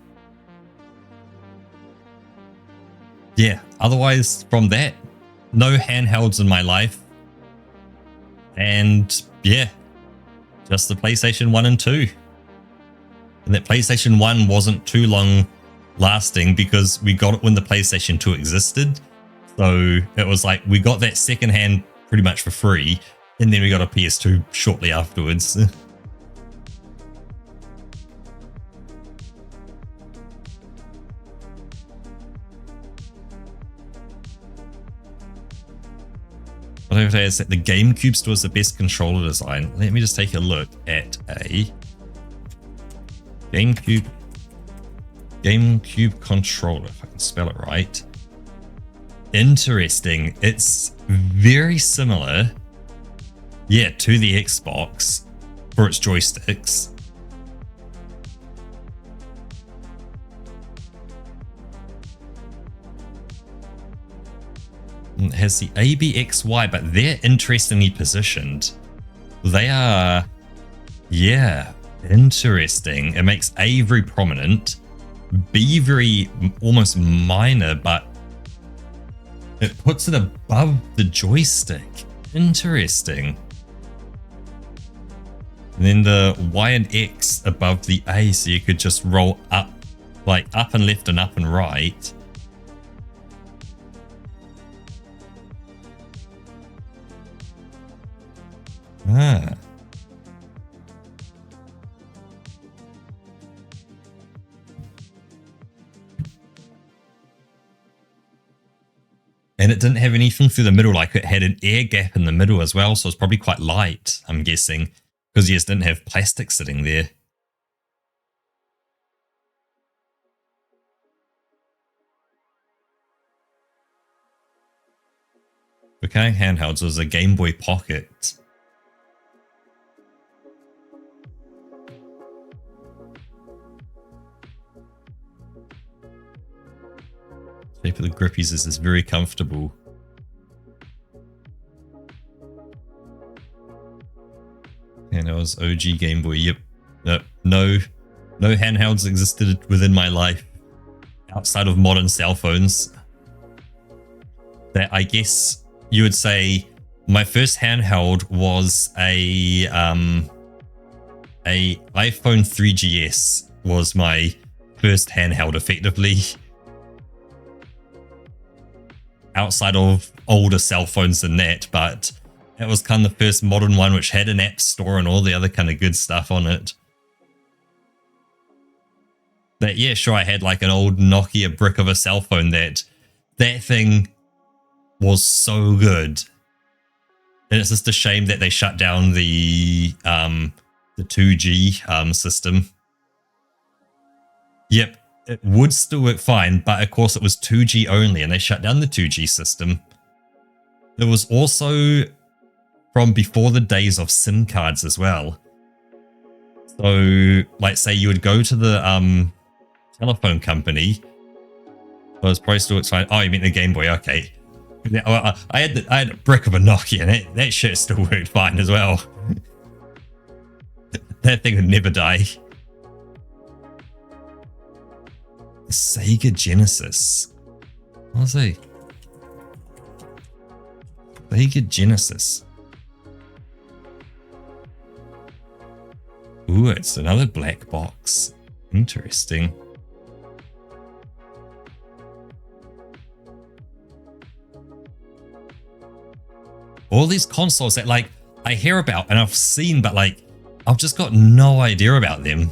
Yeah, otherwise from that, no handhelds in my life. And yeah, just the PlayStation 1 and 2. And that PlayStation 1 wasn't too long lasting because we got it when the PlayStation 2 existed. So it was like we got that secondhand pretty much for free, and then we got a PS2 shortly afterwards. What I would say is that the GameCube still has the best controller design. Let me just take a look at a GameCube controller, if I can spell it right. Interesting. It's very similar, yeah, to the Xbox for its joysticks. It has the ABXY, but they're interestingly positioned. They are, yeah, interesting. It makes A very prominent, B very almost minor, but it puts it above the joystick. Interesting. And then the Y and X above the A, so you could just roll up, like up and left and up and right. Ah. And it didn't have anything through the middle, like it had an air gap in the middle as well, so it's probably quite light, I'm guessing, because you just didn't have plastic sitting there. Okay, handhelds was a Game Boy Pocket. Shape of the grippies is very comfortable. And it was OG Game Boy. Yep. No handhelds existed within my life outside of modern cell phones. That I guess you would say my first handheld was a iPhone 3GS was my first handheld effectively. Outside of older cell phones than that, but it was kind of the first modern one which had an app store and all the other kind of good stuff on it. That, yeah, sure, I had like an old Nokia brick of a cell phone that thing was so good. And it's just a shame that they shut down the 2G system. Yep. It would still work fine, but of course it was 2G only and they shut down the 2G system. It was also from before the days of SIM cards as well. So, like say you would go to the telephone company. Well, it's probably still fine. Oh, you mean the Game Boy? Okay. I had a brick of a Nokia and that shit still worked fine as well. That thing would never die. Sega Genesis. What was it? Sega Genesis. Ooh, it's another black box. Interesting. All these consoles that like I hear about and I've seen, but like I've just got no idea about them.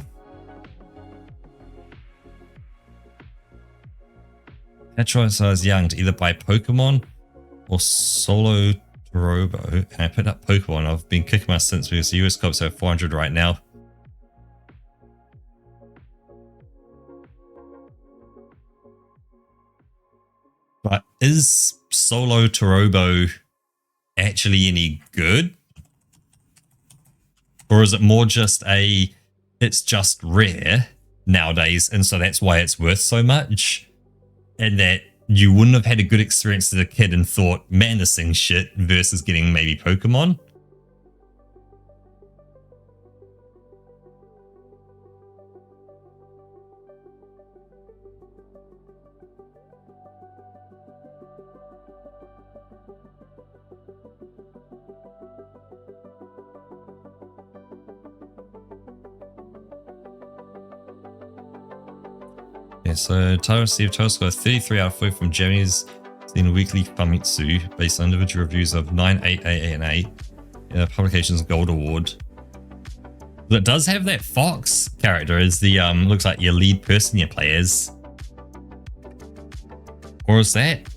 I tried when I was young to either buy Pokemon or Solo Robo, and I picked up Pokemon. I've been kicking my since because the US cops have 400 right now. But is Solo Torobo actually any good? Or is it more just it's just rare nowadays, and so that's why it's worth so much? And that you wouldn't have had a good experience as a kid and thought, man, this thing's shit, versus getting maybe Pokemon? Yeah, so title received total score 33 out of 40 from Japanese Seen Weekly Famitsu, based on individual reviews of 9, 8, 8, 8, and 8. Yeah, publication's Gold Award. But it does have that Fox character as the looks like your lead person you play as. Or is that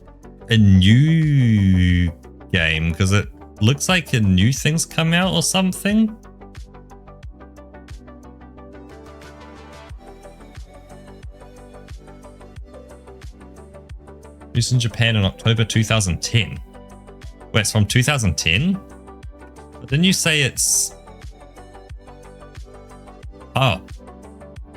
a new game? Because it looks like a new thing's come out or something. Released in Japan in October 2010. Wait, it's from 2010? But didn't you say it's... Oh.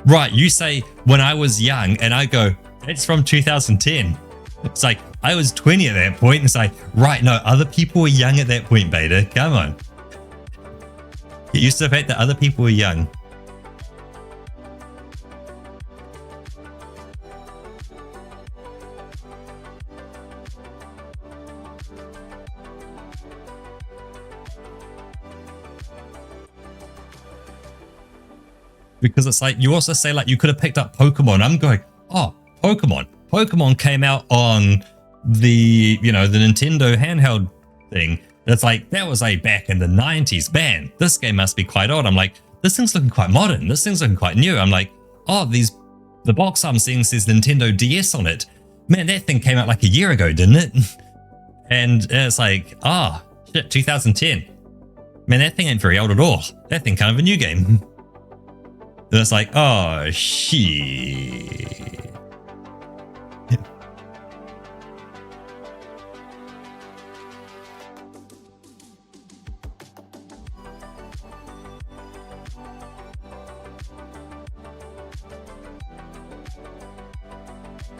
Right, you say when I was young, and I go, it's from 2010. It's like, I was 20 at that point, and it's like, right, no, other people were young at that point, Beta. Come on. Get used to the fact that other people were young. Because it's like, you also say like you could have picked up Pokemon. I'm going, oh, Pokemon. Pokemon came out on the, you know, the Nintendo handheld thing. It's like, that was like back in the 90s. Man, this game must be quite old. I'm like, this thing's looking quite modern. This thing's looking quite new. I'm like, oh, the box I'm seeing says Nintendo DS on it. Man, that thing came out like a year ago, didn't it? And it's like, ah, oh, shit, 2010. Man, that thing ain't very old at all. That thing kind of a new game. And it's like, oh, shit.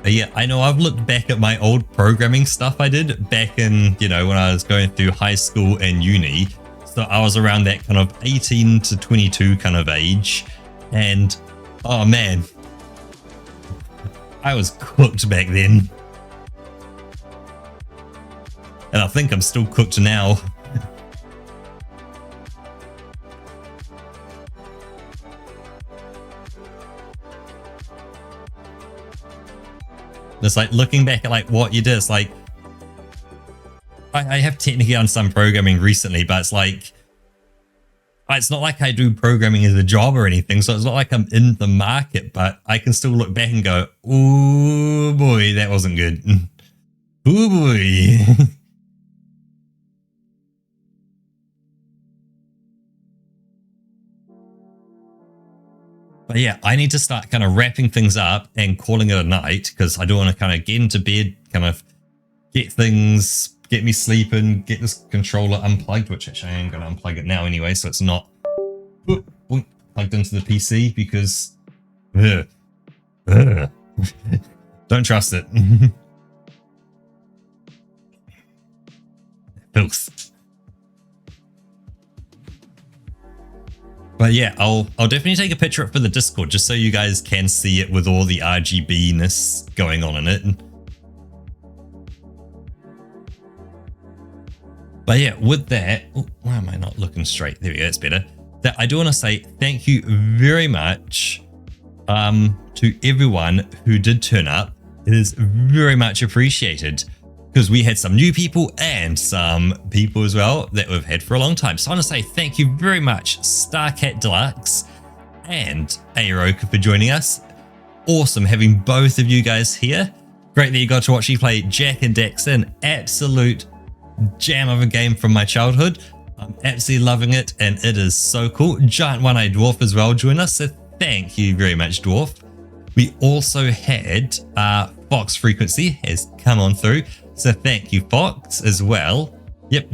Yeah, I know I've looked back at my old programming stuff I did back in, you know, when I was going through high school and uni. So I was around that kind of 18 to 22 kind of age. And, oh man, I was cooked back then. And I think I'm still cooked now. It's like looking back at like what you did, it's like, I have technically done some programming recently, but it's like, it's not like I do programming as a job or anything, so it's not like I'm in the market, but I can still look back and go, oh boy, that wasn't good. Oh boy. But yeah, I need to start kind of wrapping things up and calling it a night, because I do want to kind of get into bed, kind of get me sleeping, get this controller unplugged, which actually I am going to unplug it now anyway, so it's not plugged into the PC, because don't trust it. Filth. But yeah, I'll definitely take a picture of it for the Discord, just so you guys can see it with all the RGB-ness going on in it. But yeah, with that, why am I not looking straight? There we go, that's better. That I do want to say thank you very much to everyone who did turn up. It is very much appreciated because we had some new people and some people as well that we've had for a long time. So I want to say thank you very much, Starcat Deluxe and Aeroka, for joining us. Awesome having both of you guys here. Great that you got to watch me play Jak and Daxter, absolute jam of a game from my childhood. I'm absolutely loving it and it is so cool. Giant One-Eyed Dwarf as well joined us, so thank you very much, Dwarf. We also had Fox Frequency has come on through, so thank you, Fox, as well. Yep,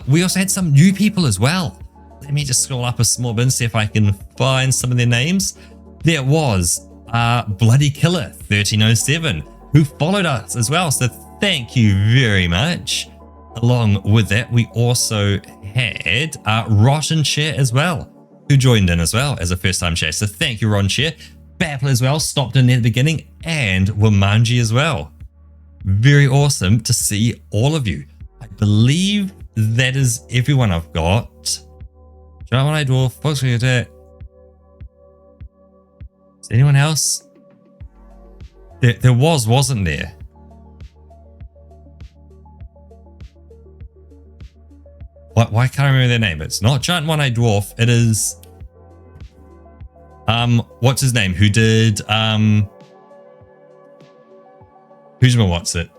we also had some new people as well. Let me just scroll up a small bit and see if I can find some of their names. There was Bloody Killer 1307 who followed us as well, so thank you very much. Along with that, we also had Rotten Chair as well, who joined in as well as a first-time chair. So thank you, Rotten Chair. Babble as well stopped in at the beginning, and Wamanji as well. Very awesome to see all of you. I believe that is everyone I've got. Giant One-Eyed Dwarf, Fox Frequency. Is anyone else? There wasn't there? Why can't I remember their name? It's not Giant One-Eyed Dwarf. It is what's his name? Who did who's my what's it?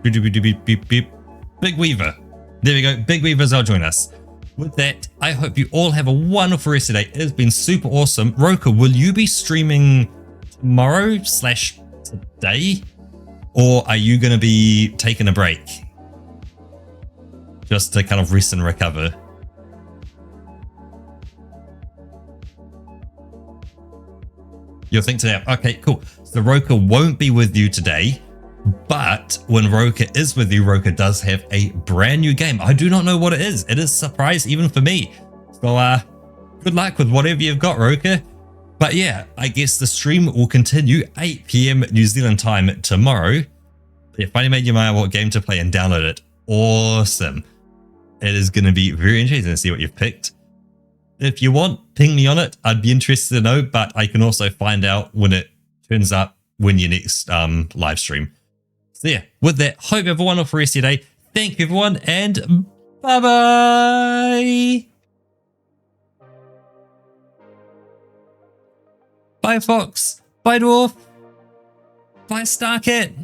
Big Weaver. There we go. Big Weaver's will join us. With that, I hope you all have a wonderful rest of the day. It has been super awesome. Roka, will you be streaming tomorrow/today? Or are you going to be taking a break? Just to kind of rest and recover. You'll think today, okay, cool. So Roka won't be with you today, but when Roka is with you, Roka does have a brand new game. I do not know what it is. It is a surprise even for me. So good luck with whatever you've got, Roka. But yeah, I guess the stream will continue 8 PM New Zealand time tomorrow. Yeah, finally made your mind what game to play and download it. Awesome. It is going to be very interesting to see what you've picked. If you want, ping me on it. I'd be interested to know, but I can also find out when it turns up when your next live stream. So yeah, with that, hope you have a wonderful rest of your day. Thank you, everyone, and bye-bye. Bye, Fox. Bye, Dwarf. Bye, Starcat.